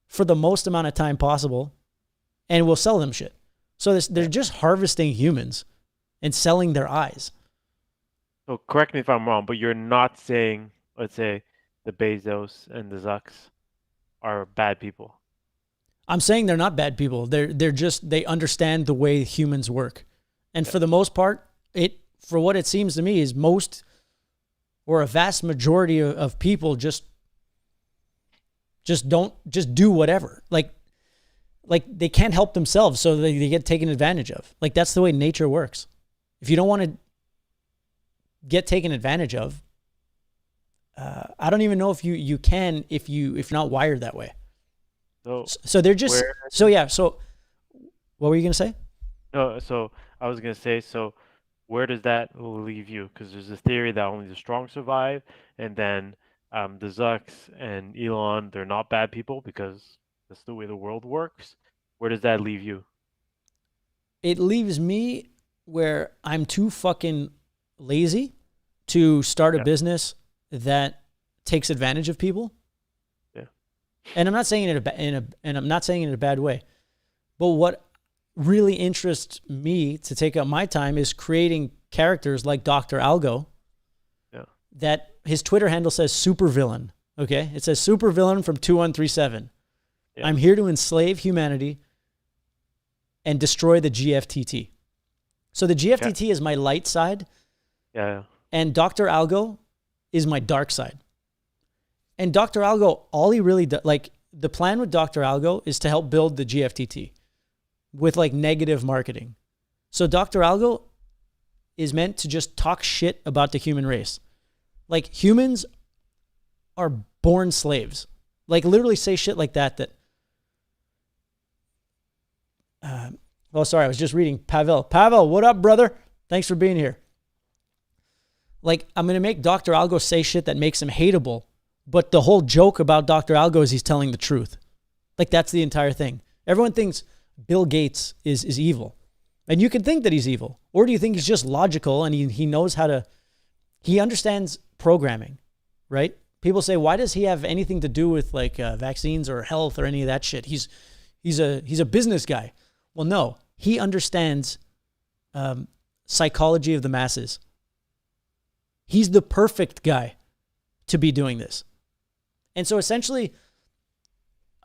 for the most amount of time possible, and we'll sell them shit. So they're just harvesting humans and selling their eyes. So correct me if I'm wrong, but you're not saying, let's say, the Bezos and the Zucks are bad people. I'm saying they're not bad people. They understand the way humans work. And for the most part, for what it seems to me is most or a vast majority of people just do whatever. Like they can't help themselves, so they get taken advantage of. Like that's the way nature works. If you don't want to get taken advantage of, I don't even know if you can if you're not wired that way. So they're just so what were you gonna say? No, so I was gonna say, so where does that leave you? Because there's this theory that only the strong survive, and then the Zucks and Elon, they're not bad people because that's the way the world works. Where does that leave you? It leaves me where I'm too fucking lazy to start a business that takes advantage of people. Yeah. And I'm not saying it in a bad way. But what really interests me to take up my time is creating characters like Dr. Algo. Yeah. That his Twitter handle says supervillain. Okay? It says supervillain from 2137. Yeah. I'm here to enslave humanity and destroy the GFTT. So the GFTT is my light side. Yeah. And Dr. Algo is my dark side. And Dr. Algo, all he really does, like the plan with Dr. Algo is to help build the GFTT with like negative marketing. So Dr. Algo is meant to just talk shit about the human race. Like humans are born slaves. Like literally say shit like that. Oh, sorry, I was just reading Pavel. Pavel, what up, brother? Thanks for being here. Like, I'm going to make Dr. Algo say shit that makes him hateable, but the whole joke about Dr. Algo is he's telling the truth. Like, that's the entire thing. Everyone thinks Bill Gates is evil. And you can think that he's evil. Or do you think he's just logical and he knows how to, he understands programming, right? People say, why does he have anything to do with like vaccines or health or any of that shit? He's a business guy. Well, no, he understands psychology of the masses. He's the perfect guy to be doing this. And so essentially,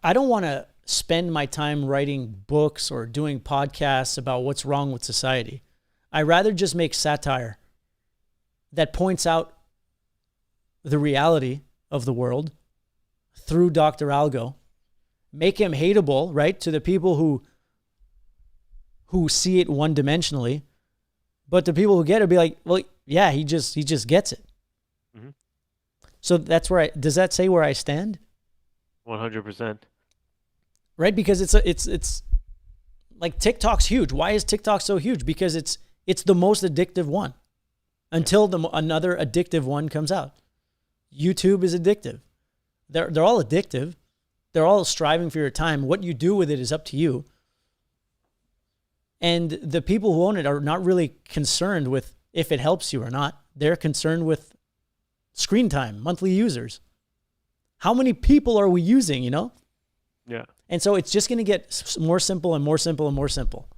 I don't want to spend my time writing books or doing podcasts about what's wrong with society. I rather just make satire that points out the reality of the world through Dr. Algo, make him hateable, right, to the people who see it one-dimensionally, but the people who get it be like, well, yeah, he just gets it. Mm-hmm. So that's where does that say where I stand? 100%. Right, because it's like TikTok's huge. Why is TikTok so huge? Because it's the most addictive one until another addictive one comes out. YouTube is addictive. They're all addictive. They're all striving for your time. What you do with it is up to you. And the people who own it are not really concerned with if it helps you or not. They're concerned with screen time, monthly users. How many people are we using, you know? Yeah. And so it's just going to get more simple and more simple and more simple.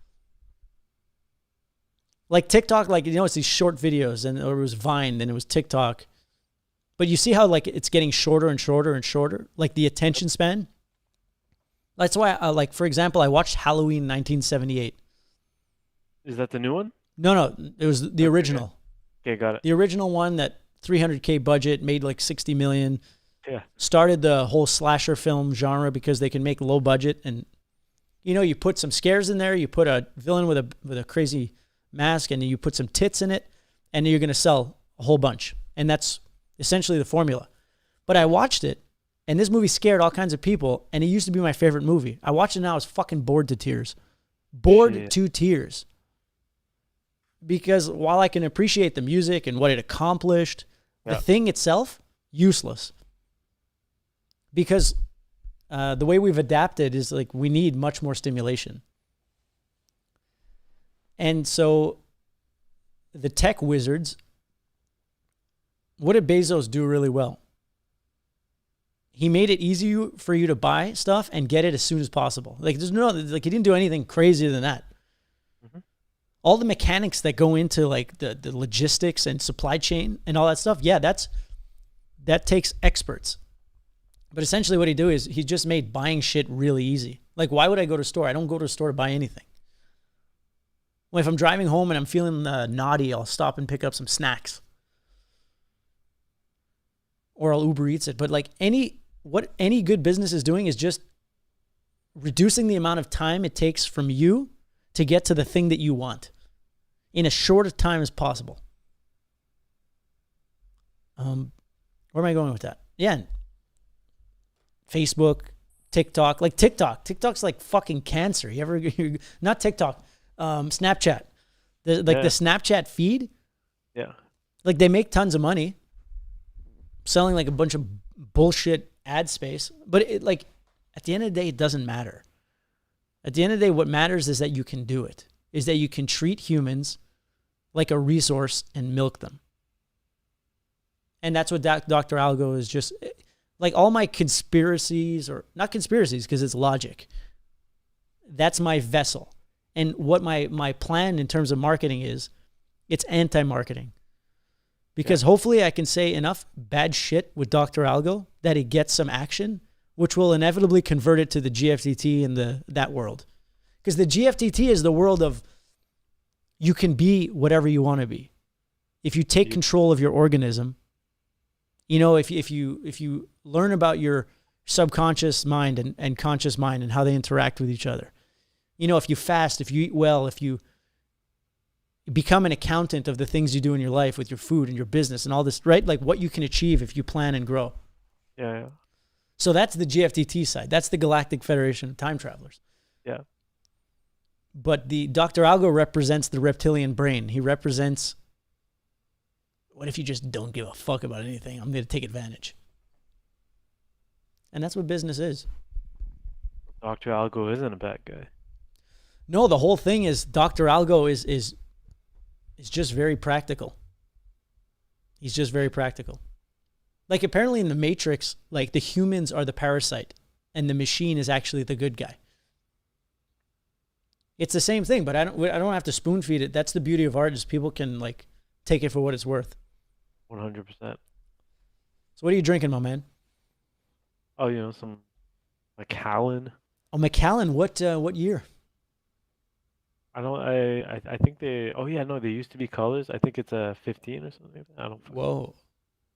Like TikTok, like, you know, it's these short videos, or it was Vine, then it was TikTok. But you see how like it's getting shorter and shorter and shorter, like the attention span. That's why, like, for example, I watched Halloween 1978. Is that the new one? No, it was the original. Okay, got it. The original one, that $300K budget, made like 60 million. Yeah. Started the whole slasher film genre because they can make low budget, and you know, you put some scares in there, you put a villain with a crazy mask, and you put some tits in it, and you're going to sell a whole bunch. And that's essentially the formula. But I watched it, and this movie scared all kinds of people, and it used to be my favorite movie. I watch it now, I was fucking bored to tears. Bored to tears. Because while I can appreciate the music and what it accomplished, the thing itself, useless. Because the way we've adapted is like we need much more stimulation. And so the tech wizards, what did Bezos do really well? He made it easy for you to buy stuff and get it as soon as possible. Like he didn't do anything crazier than that. Mm-hmm. All the mechanics that go into like the logistics and supply chain and all that stuff, yeah, that takes experts. But essentially what he do is he just made buying shit really easy. Like, why would I go to a store? I don't go to a store to buy anything. Well, if I'm driving home and I'm feeling naughty, I'll stop and pick up some snacks. Or I'll Uber Eats it. But like what any good business is doing is just reducing the amount of time it takes from you to get to the thing that you want in as short a time as possible. Where am I going with that? Yeah. Facebook, TikTok, like TikTok's like fucking cancer. Not TikTok, Snapchat, the Snapchat feed. Yeah. Like they make tons of money selling like a bunch of bullshit ad space, but it, like at the end of the day, it doesn't matter. At the end of the day, what matters is that you can do it, is that you can treat humans like a resource and milk them. And that's what Dr. Algo is just... Like all my conspiracies, or not conspiracies because it's logic, that's my vessel. And what my plan in terms of marketing is, it's anti-marketing. Because hopefully I can say enough bad shit with Dr. Algo that it gets some action, which will inevitably convert it to the GFTT and that world. Because the GFTT is the world of you can be whatever you want to be. If you take control of your organism, you know, if you learn about your subconscious mind and conscious mind and how they interact with each other, you know, if you fast, if you eat well, if you become an accountant of the things you do in your life with your food and your business and all this, right? Like what you can achieve if you plan and grow. Yeah. So that's the GFTT side. That's the Galactic Federation of Time Travelers. Yeah. But the Dr. Algo represents the reptilian brain. He represents, what if you just don't give a fuck about anything? I'm going to take advantage. And that's what business is. Dr. Algo isn't a bad guy. No, the whole thing is Dr. Algo is just very practical. He's just very practical. Like apparently in the Matrix, like the humans are the parasite and the machine is actually the good guy. It's the same thing, but I don't have to spoon feed it. That's the beauty of art, is people can like take it for what it's worth. 100%. So what are you drinking, my man? Oh, some Macallan. Oh, Macallan. What year? I think they. Oh yeah, no, they used to be colors. I think it's a 15 or something. I don't. Whoa.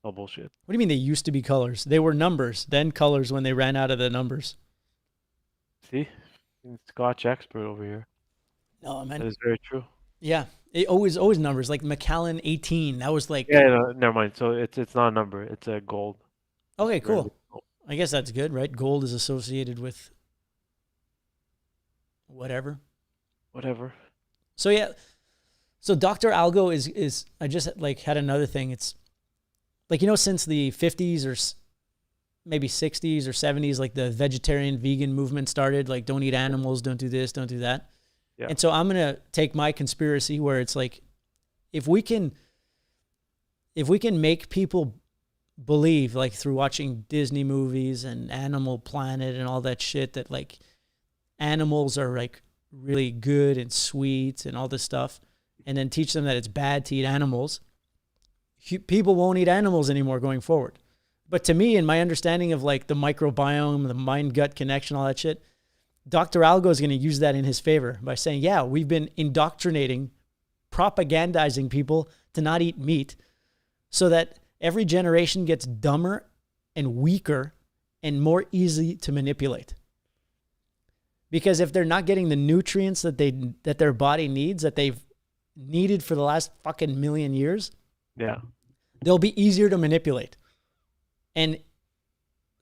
Oh bullshit. What do you mean they used to be colors? They were numbers, then colors when they ran out of the numbers. See, Scotch expert over here. No, man. That is very true. Yeah, it always numbers, like Macallan 18. That was like. Yeah, no, never mind. So it's not a number. It's a gold. Okay, cool. Gold. I guess that's good, right? Gold is associated with whatever. Whatever. So yeah, so Dr. Algo is I just like had another thing. It's like, since the 50s or maybe 60s or 70s, like the vegetarian vegan movement started, like don't eat animals, don't do this, don't do that. Yeah. And so I'm going to take my conspiracy where it's like, if we can make people believe, like through watching Disney movies and Animal Planet and all that shit, that like animals are like really good and sweet and all this stuff, and then teach them that it's bad to eat animals, people won't eat animals anymore going forward. But to me, in my understanding of like the microbiome, the mind-gut connection, all that shit, Dr. Algo is going to use that in his favor by saying, yeah, we've been indoctrinating, propagandizing people to not eat meat so that every generation gets dumber and weaker and more easy to manipulate. Because if they're not getting the nutrients that their body needs, that they've needed for the last fucking million years, Yeah. they'll be easier to manipulate. And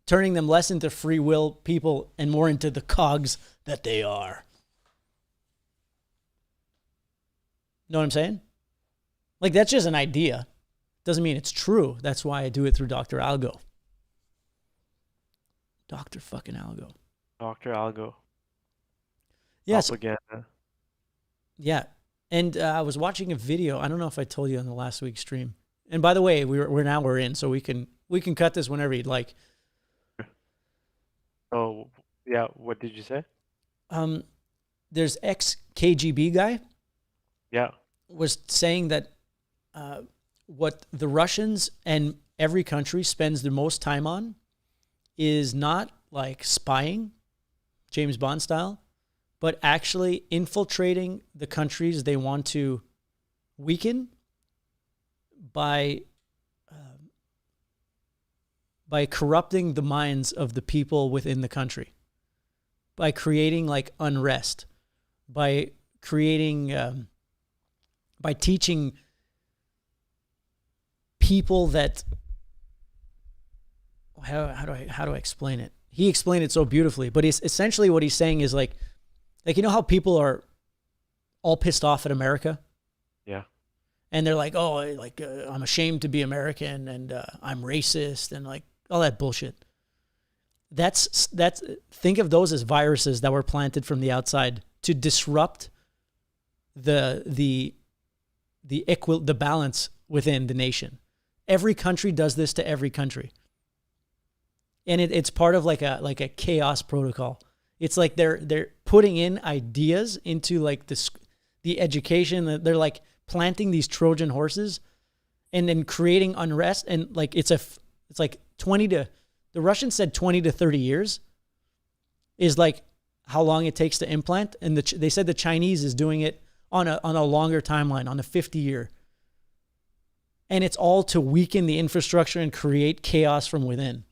turning them less into free will people and more into the cogs that they are. Know what I'm saying? Like, that's just an idea. Doesn't mean it's true. That's why I do it through Dr. Algo. Dr. fucking Algo. Dr. Algo. Yes. Propaganda. Yeah. And I was watching a video. I don't know if I told you on the last week's stream. And by the way, we're in, so we can cut this whenever you'd like. Oh, yeah. What did you say? There's ex-KGB guy. Yeah. Was saying that what the Russians and every country spends the most time on is not like spying, James Bond style, but actually infiltrating the countries they want to weaken by corrupting the minds of the people within the country, by creating like unrest, by creating, by teaching people that, how do I explain it? He explained it so beautifully, but it's essentially what he's saying is like how people are all pissed off at America. Yeah. And they're like, oh, like I'm ashamed to be American and I'm racist and like all that bullshit. That's think of those as viruses that were planted from the outside to disrupt the balance within the nation. Every country does this to every country. And it's part of like a chaos protocol. It's like they're putting in ideas into like the education. They're like planting these Trojan horses and then creating unrest. And like it's like the Russians said 20 to 30 years is like how long it takes to implant. And they said the Chinese is doing it on a longer timeline, on a 50-year. And it's all to weaken the infrastructure and create chaos from within.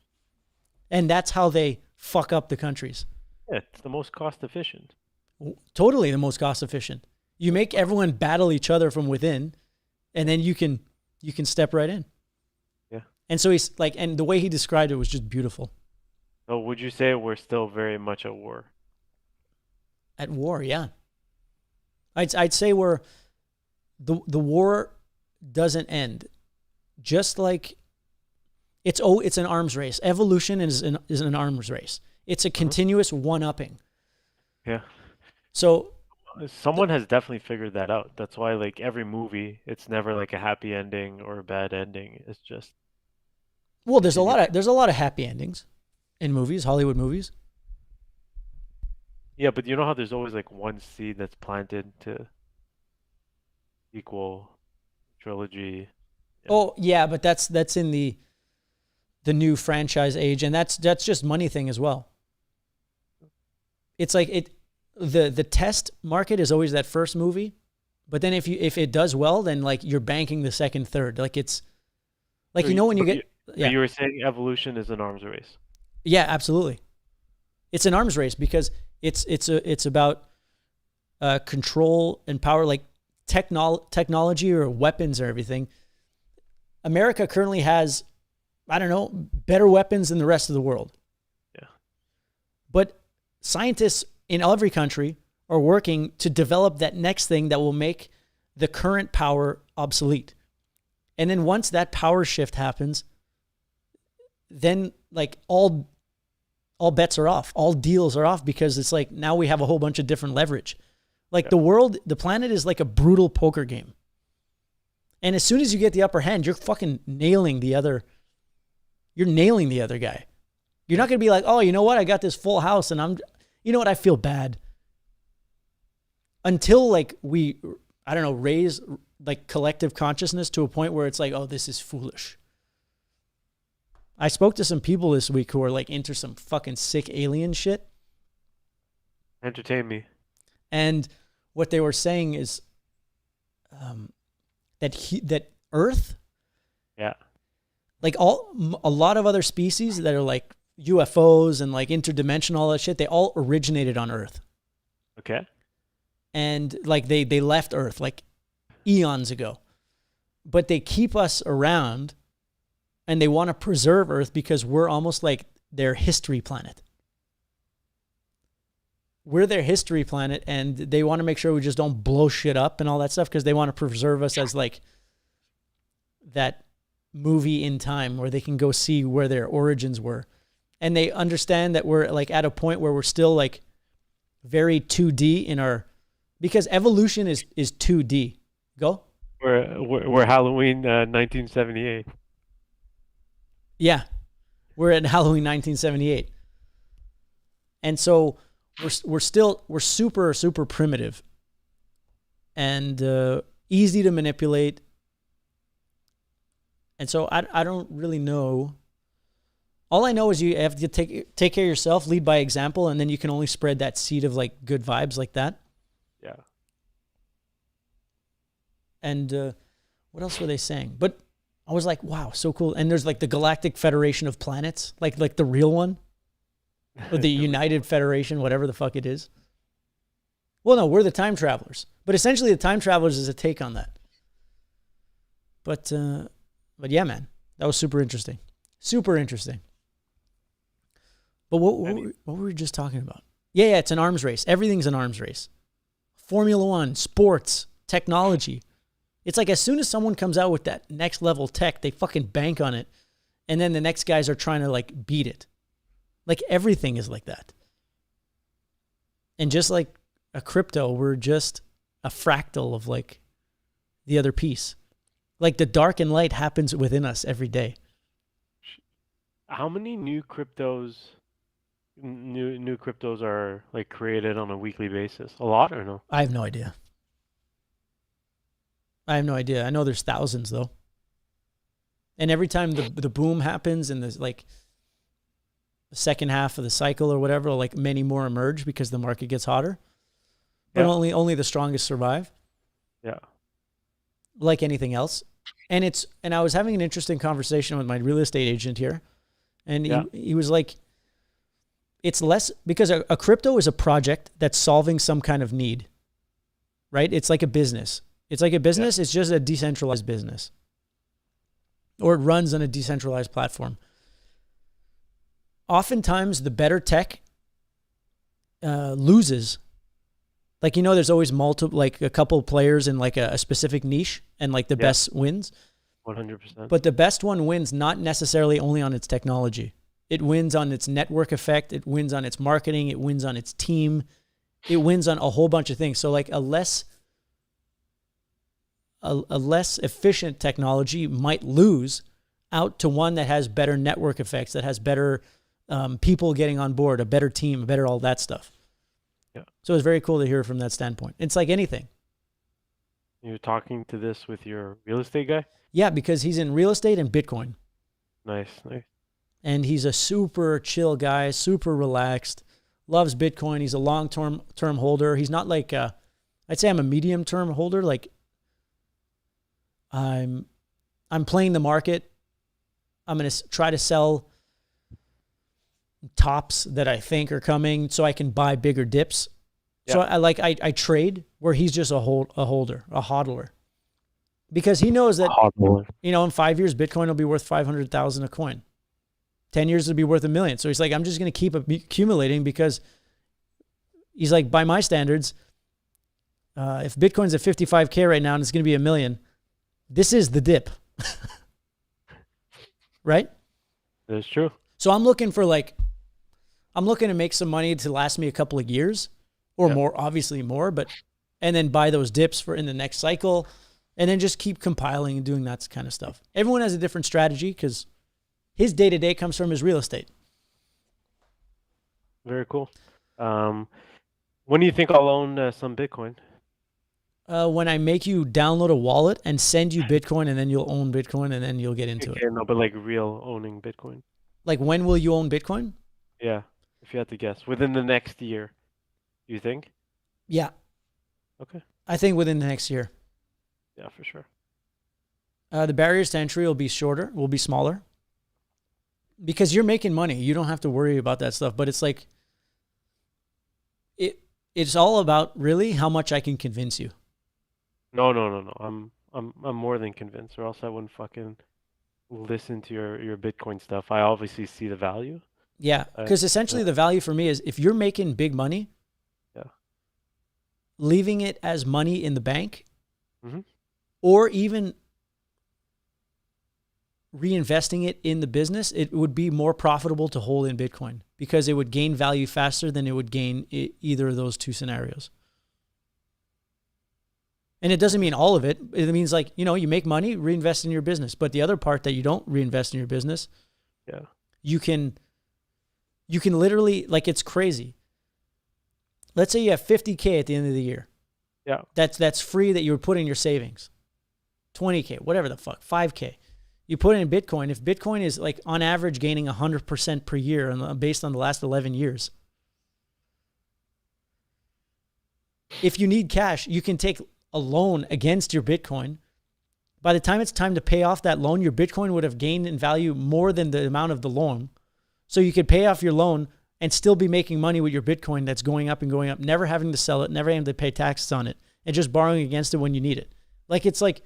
And that's how they fuck up the countries. Yeah, it's the most cost efficient. Totally the most cost efficient. You make everyone battle each other from within, and then you can step right in. Yeah. And so he's like, and the way he described it was just beautiful. So would you say we're still very much at war? At war, yeah. I'd say the war doesn't end. Just like it's an arms race. Evolution is an arms race. It's a continuous one-upping. Yeah. So someone has definitely figured that out. That's why like every movie, it's never like a happy ending or a bad ending. It's just well, there's a lot of happy endings in movies, Hollywood movies. yeah, but you know how there's always like one seed that's planted to equal trilogy. Yeah. Oh, yeah, but that's in the new franchise age, and that's just money thing as well. It's like the test market is always that first movie, but then if it does well, then like you're banking the second, third. Like it's like So when you get you were saying evolution is an arms race. Yeah, absolutely. It's an arms race because it's about control and power, like technology or weapons or everything. America currently has, I don't know, better weapons than the rest of the world. Yeah. But scientists in every country are working to develop that next thing that will make the current power obsolete. And then once that power shift happens, then like all bets are off. All deals are off because it's like now we have a whole bunch of different leverage. Like the planet is like a brutal poker game. And as soon as you get the upper hand, you're fucking nailing the other guy. You're not going to be like, oh, you know what? I got this full house and you know what? I feel bad. Until like I don't know, raise like collective consciousness to a point where it's like, oh, this is foolish. I spoke to some people this week who are like into some fucking sick alien shit. Entertain me. And what they were saying is that Earth, yeah, like a lot of other species that are like UFOs and like interdimensional, all that shit, they all originated on Earth. Okay. And like they left Earth like eons ago. But they keep us around and they want to preserve Earth because we're almost like their history planet. We're their history planet, and they want to make sure we just don't blow shit up and all that stuff because they want to preserve us as like that movie in time where they can go see where their origins were. And they understand that we're like at a point where we're still like very 2D in our, because evolution is 2D. Go. We're Halloween 1978. Yeah, we're at Halloween 1978, and so we're super primitive, and easy to manipulate, and so I don't really know. All I know is you have to take care of yourself, lead by example, and then you can only spread that seed of like good vibes like that. Yeah. And what else were they saying? But I was like, wow, so cool. And there's like the Galactic Federation of Planets, like the real one, or the United Federation, whatever the fuck it is. Well, no, we're the time travelers. But essentially the time travelers is a take on that. But yeah, man, that was super interesting. Super interesting. But what were we just talking about? Yeah, it's an arms race. Everything's an arms race. Formula One, sports, technology. It's like as soon as someone comes out with that next level tech, they fucking bank on it. And then the next guys are trying to like beat it. Like everything is like that. And just like a crypto, we're just a fractal of like the other piece. Like the dark and light happens within us every day. How many new cryptos are like created on a weekly basis? A lot or no? I have no idea. I know there's thousands though. And every time the boom happens and there's like the second half of the cycle or whatever, like many more emerge because the market gets hotter. But only the strongest survive. Yeah. Like anything else. And I was having an interesting conversation with my real estate agent here. And he was like, it's less because a crypto is a project that's solving some kind of need, right? It's like a business. It's like a business. Yeah. It's just a decentralized business. or it runs on a decentralized platform. Oftentimes, the better tech loses. Like, there's always like a couple players in like a specific niche, and like the best wins. 100%. But the best one wins not necessarily only on its technology. It wins on its network effect. It wins on its marketing. It wins on its team. It wins on a whole bunch of things. So like a less efficient technology might lose out to one that has better network effects, that has better people getting on board, a better team, a better all that stuff. Yeah. So it's very cool to hear from that standpoint. It's like anything. You're talking to this with your real estate guy? Yeah, because he's in real estate and Bitcoin. Nice. And he's a super chill guy, super relaxed, loves Bitcoin. He's a long-term holder. He's not like, I'd say I'm a medium-term holder. Like I'm playing the market. I'm going to try to sell tops that I think are coming so I can buy bigger dips. Yeah. So I trade where he's just a holder, a hodler. Because he knows that, in 5 years, Bitcoin will be worth 500,000 a coin. 10 years it'll be worth $1 million. So he's like, I'm just going to keep accumulating, because he's like, by my standards, if Bitcoin's at 55K right now and it's going to be $1 million, this is the dip. Right? That's true. So I'm looking to make some money to last me a couple of years or more, obviously more, and then buy those dips in the next cycle, and then just keep compiling and doing that kind of stuff. Everyone has a different strategy, because his day-to-day comes from his real estate. Very cool. When do you think I'll own some Bitcoin? When I make you download a wallet and send you Bitcoin, and then you'll own Bitcoin, and then you'll get into it. No, but like real owning Bitcoin. Like, when will you own Bitcoin? Yeah, if you had to guess. Within the next year, you think? Yeah. Okay. I think within the next year. Yeah, for sure. The barriers to entry will be smaller. Because you're making money. You don't have to worry about that stuff. But it's like, it's all about really how much I can convince you. No. I'm more than convinced, or else I wouldn't fucking listen to your Bitcoin stuff. I obviously see the value. Yeah, because essentially the value for me is, if you're making big money, leaving it as money in the bank, or even reinvesting it in the business, it would be more profitable to hold in Bitcoin, because it would gain value faster than it would gain either of those two scenarios. And it doesn't mean all of it. It means, like, you make money, reinvest in your business. But the other part that you don't reinvest in your business, you can literally, like, it's crazy. Let's say you have 50K at the end of the year. Yeah. That's free, that you would put in your savings. 20K, whatever the fuck, 5K. You put it in Bitcoin. If Bitcoin is, like, on average gaining 100% per year based on the last 11 years, if you need cash, you can take a loan against your Bitcoin. By the time it's time to pay off that loan, your Bitcoin would have gained in value more than the amount of the loan. So you could pay off your loan and still be making money with your Bitcoin that's going up and going up, never having to sell it, never having to pay taxes on it, and just borrowing against it when you need it. Like, it's like,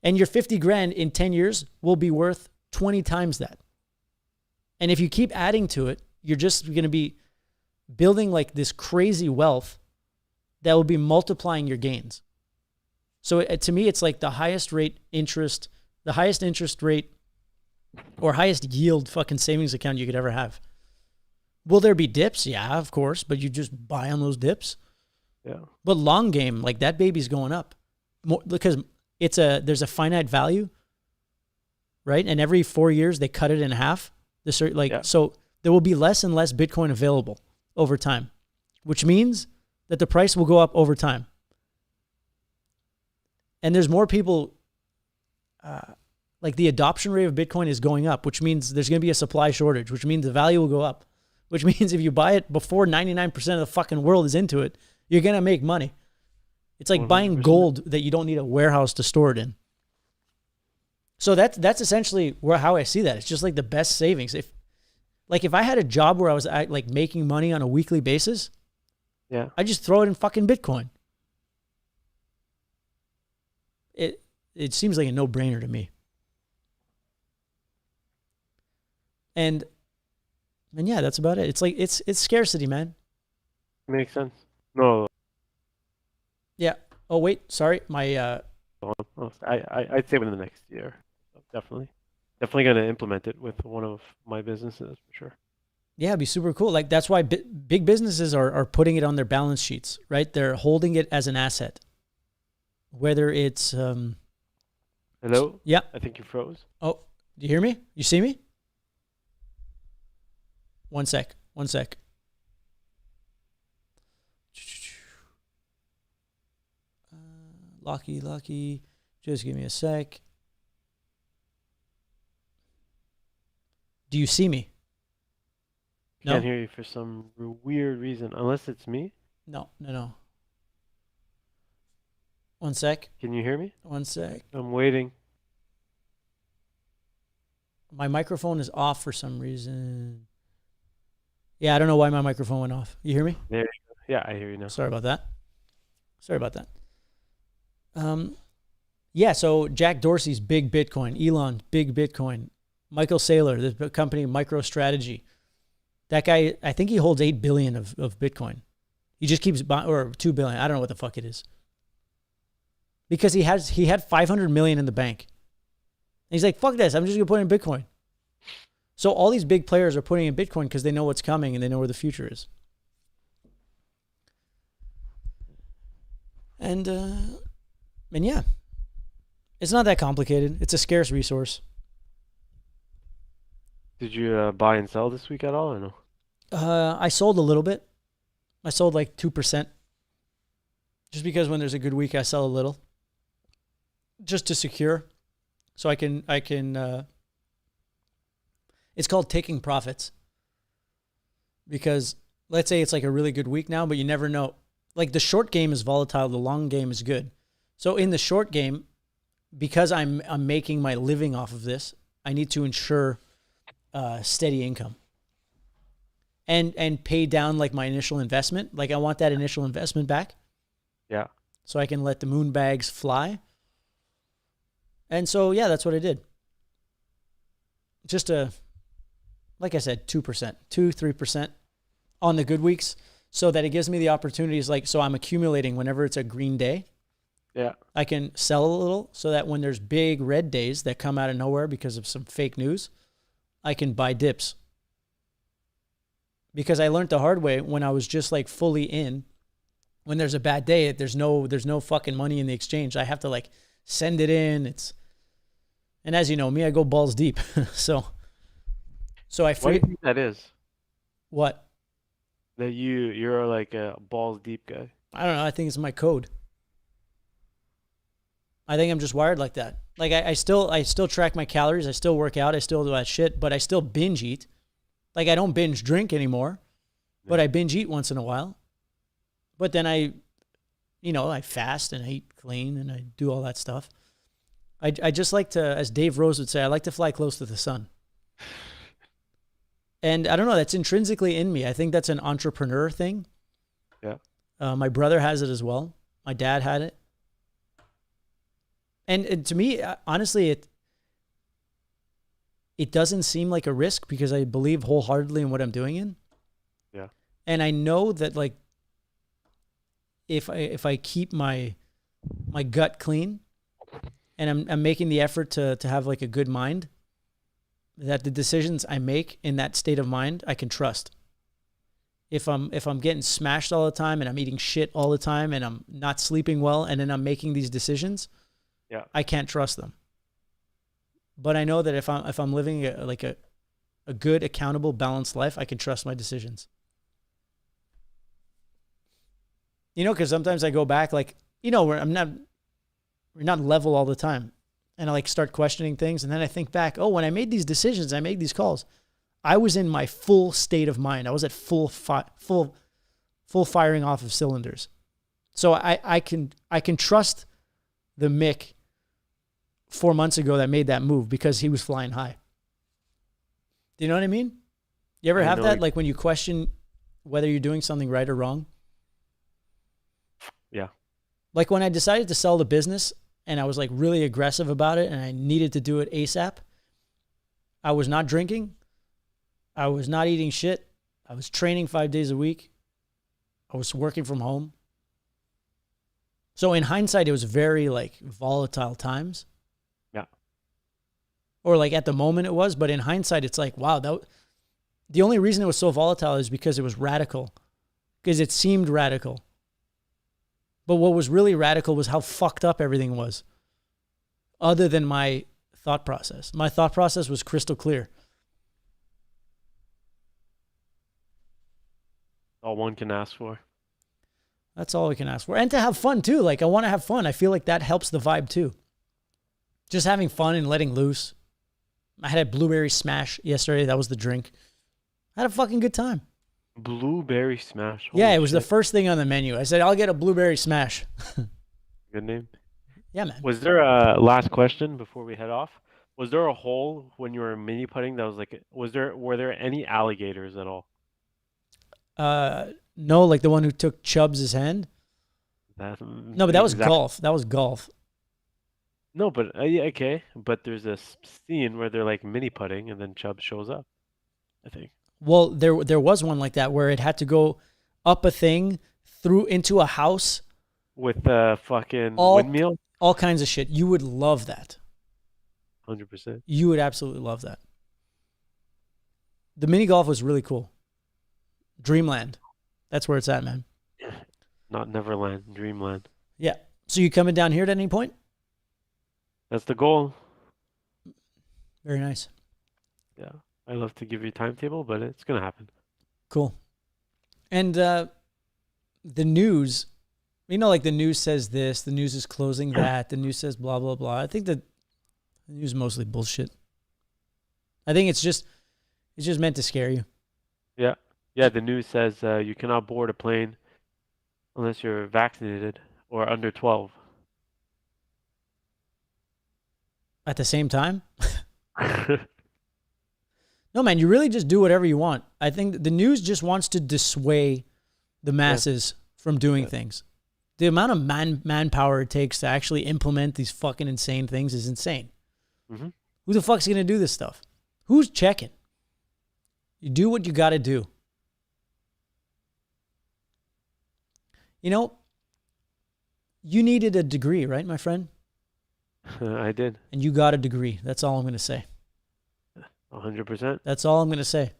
and your 50 grand in 10 years will be worth 20 times that. And if you keep adding to it, you're just going to be building like this crazy wealth that will be multiplying your gains. So to me, it's like the highest interest rate or highest yield fucking savings account you could ever have. Will there be dips? Yeah, of course, but you just buy on those dips. Yeah. But long game, like, that baby's going up because there's a finite value, right? And every 4 years they cut it in half. So there will be less and less Bitcoin available over time, which means that the price will go up over time. And there's more people, like the adoption rate of Bitcoin is going up, which means there's going to be a supply shortage, which means the value will go up, which means if you buy it before 99% of the fucking world is into it, you're going to make money. It's like 100%. Buying gold that you don't need a warehouse to store it in. So that's essentially how I see that. It's just like the best savings. If I had a job where I was like making money on a weekly basis, I just throw it in fucking Bitcoin. It seems like a no-brainer to me. And yeah, that's about it. It's like it's scarcity, man. Makes sense. No, Yeah. Oh wait, sorry. My I'd say within the next year. Definitely going to implement it with one of my businesses for sure. yeah, it'd be super cool. Like that's why big businesses are putting it on their balance sheets, right? They're holding it as an asset. Whether it's Hello? yeah. I think you froze. Oh, do you hear me? You see me? One sec. Lucky. Just give me a sec. Do you see me? Can't No? hear you for some weird reason, unless it's me. No. One sec. Can you hear me? One sec. I'm waiting. My microphone is off for some reason. Yeah, I don't know why my microphone went off. You hear me? There you go. Yeah, I hear you now. Sorry about that. Yeah, so Jack Dorsey's big Bitcoin, Elon, big Bitcoin, Michael Saylor, the company MicroStrategy. That guy, I think he holds 8 billion of Bitcoin. He just keeps buying, or 2 billion. I don't know what the fuck it is. Because he had 500 million in the bank. And he's like, fuck this, I'm just going to put it in Bitcoin. So all these big players are putting in Bitcoin because they know what's coming and they know where the future is. And yeah, it's not that complicated. It's a scarce resource. Did you buy and sell this week at all or no? I sold a little bit. I sold like 2%. Just because when there's a good week, I sell a little. Just to secure. So I can it's called taking profits. Because let's say it's like a really good week now, but you never know. Like the short game is volatile, the long game is good. So in the short game, because I'm making my living off of this, I need to ensure steady income. And pay down like my initial investment. Like I want that initial investment back. Yeah. So I can let the moon bags fly. And so yeah, that's what I did. Just like I said, 2%, 2-3% on the good weeks, so that it gives me the opportunities. Like, so I'm accumulating whenever it's a green day. Yeah. I can sell a little so that when there's big red days that come out of nowhere because of some fake news, I can buy dips. Because I learned the hard way when I was just like fully in. When there's a bad day, there's no fucking money in the exchange. I have to like send it in. And as you know me, I go balls deep. so I Why do you think that is? What? That you're like a balls deep guy. I don't know. I think it's my code. I think I'm just wired like that. Like I still track my calories. I still work out. I still do that shit, but I still binge eat. Like I don't binge drink anymore, but I binge eat once in a while. But then I fast and I eat clean and I do all that stuff. I just like to, as Dave Rose would say, I like to fly close to the sun. And I don't know, that's intrinsically in me. I think that's an entrepreneur thing. Yeah. My brother has it as well. My dad had it. And to me, honestly, it doesn't seem like a risk because I believe wholeheartedly in what I'm doing in. Yeah. And I know that like if I keep my gut clean and I'm making the effort to have like a good mind, that the decisions I make in that state of mind, I can trust. If I'm getting smashed all the time and I'm eating shit all the time and I'm not sleeping well and then I'm making these decisions, yeah, I can't trust them. But I know that if I'm living a good, accountable, balanced life, I can trust my decisions. You know, because sometimes I go back, like, you know, we're not level all the time, and I like start questioning things, and then I think back, oh, when I made these decisions, I made these calls, I was in my full state of mind. I was at full firing off of cylinders. So I can trust the Mick 4 months ago that made that move because he was flying high. Do you know what I mean? You ever have that? Like when you question whether you're doing something right or wrong? Yeah. Like when I decided to sell the business and I was like really aggressive about it and I needed to do it ASAP, I was not drinking. I was not eating shit. I was training 5 days a week. I was working from home. So in hindsight, it was very like volatile times. Yeah. Or like at the moment it was, but in hindsight, it's like, wow, the only reason it was so volatile is because it was radical. Because it seemed radical. But what was really radical was how fucked up everything was. Other than my thought process. My thought process was crystal clear. All one can ask for. That's all we can ask for. And to have fun too. Like I want to have fun. I feel like that helps the vibe too. Just having fun and letting loose. I had a blueberry smash yesterday. That was the drink. I had a fucking good time. Blueberry smash. Yeah, Holy it was the shit. first thing on the menu. I said, I'll get a blueberry smash. Good name. Yeah, man. Was there a last question before we head off? Was there a hole when you were mini putting that was like, were there any alligators at all? No, like the one who took Chubbs' hand. No, but that was golf. That was golf. No, but yeah, okay. But there's a scene where they're like mini putting and then Chubb shows up, I think. Well, there was one like that where it had to go up a thing, through into a house. With the fucking windmill? All kinds of shit. You would love that. 100%. You would absolutely love that. The mini golf was really cool. Dreamland. That's where it's at, man. Not Neverland, Dreamland. Yeah. So you coming down here at any point? That's the goal. Very nice. Yeah. I love to give you a timetable, but it's going to happen. Cool. And the news, you know, like the news says this, the news is closing that, the news says blah, blah, blah. I think that the news is mostly bullshit. I think it's just meant to scare you. Yeah. Yeah, the news says you cannot board a plane unless you're vaccinated or under 12. At the same time? No, man, you really just do whatever you want. I think the news just wants to dissuade the masses from doing things. The amount of manpower it takes to actually implement these fucking insane things is insane. Mm-hmm. Who the fuck's going to do this stuff? Who's checking? You do what you got to do. You know, you needed a degree, right, my friend? I did. And you got a degree. That's all I'm going to say. 100%. That's all I'm going to say.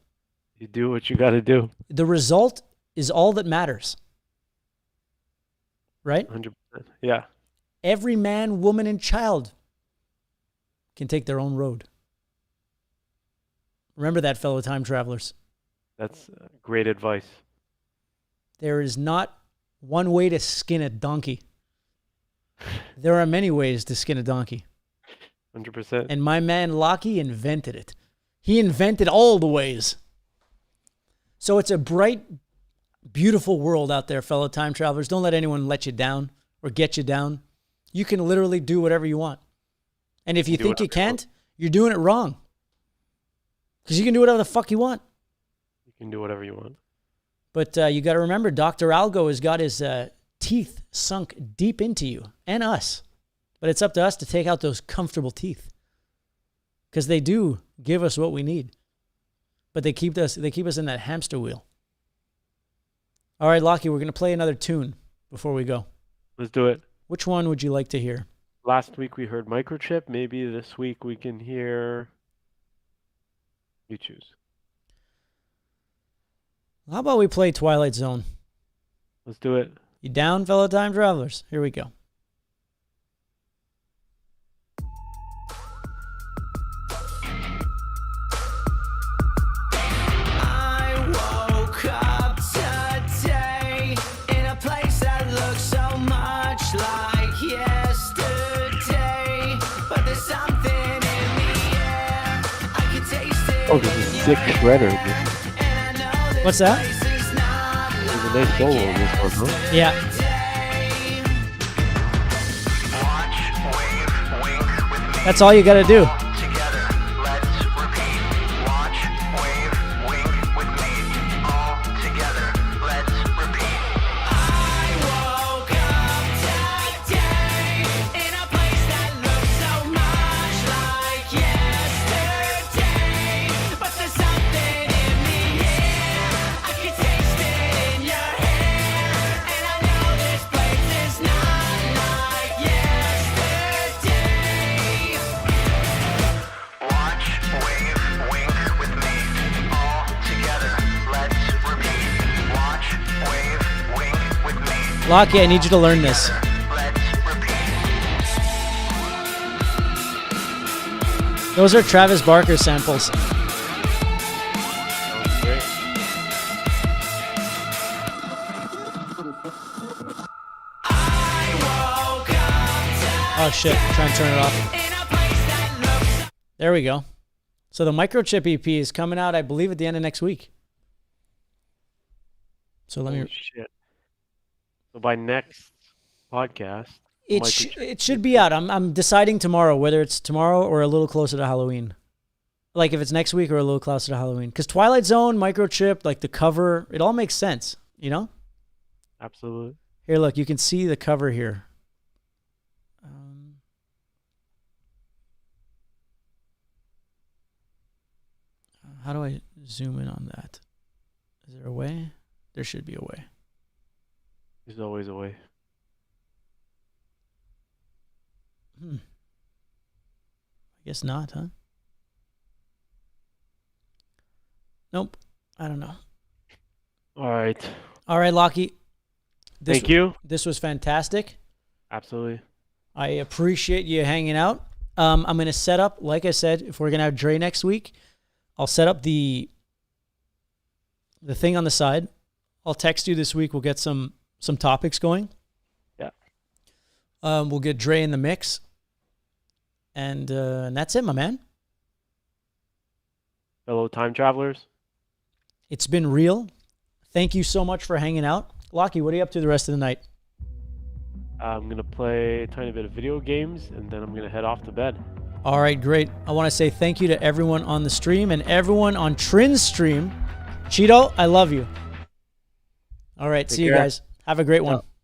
You do what you got to do. The result is all that matters. Right? 100%. Yeah. Every man, woman, and child can take their own road. Remember that, fellow time travelers. That's great advice. There is not one way to skin a donkey. There are many ways to skin a donkey. 100%. And my man Lockie invented it. He invented all the ways. So it's a bright, beautiful world out there, fellow time travelers. Don't let anyone let you down or get you down. You can literally do whatever you want. And if you think you can't, you're doing it wrong. Because you can do whatever the fuck you want. You can do whatever you want. But you got to remember, Dr. Algo has got his teeth sunk deep into you and us. But it's up to us to take out those comfortable teeth. Because they do give us what we need. But they keep us in that hamster wheel. All right, Lockie, we're going to play another tune before we go. Let's do it. Which one would you like to hear? Last week we heard Microchip. Maybe this week we can hear... You choose. How about we play Twilight Zone? Let's do it. You down, fellow time travelers? Here we go. Oh, this is sick shredder. What's that? There's a nice solo on this one, huh? Yeah. That's all you got to do. Lockie, I need you to learn this. Those are Travis Barker samples. Great. Oh shit, try and turn it off. There we go. So the microchip EP is coming out, I believe, at the end of next week. So let me. Holy shit. So by next podcast, It should be out. I'm deciding tomorrow whether it's tomorrow or a little closer to Halloween. Like if it's next week or a little closer to Halloween. Because Twilight Zone, microchip, like the cover, it all makes sense. You know. absolutely. Here, look, you can see the cover here. How do I zoom in on that? Is there a way? There should be a way. There's always a way. I guess not, huh? Nope. I don't know. All right. All right, Lockie. Thank you. This was fantastic. Absolutely. I appreciate you hanging out. I'm going to set up, like I said, if we're going to have Dre next week, I'll set up the thing on the side. I'll text you this week. We'll get some topics going. Yeah. We'll get Dre in the mix. And that's it, my man. Fellow time travelers. It's been real. Thank you so much for hanging out. Lockie, what are you up to the rest of the night? I'm going to play a tiny bit of video games, and then I'm going to head off to bed. All right, great. I want to say thank you to everyone on the stream and everyone on Trin's stream. Cheeto, I love you. All right, see you care. guys. Have a great one.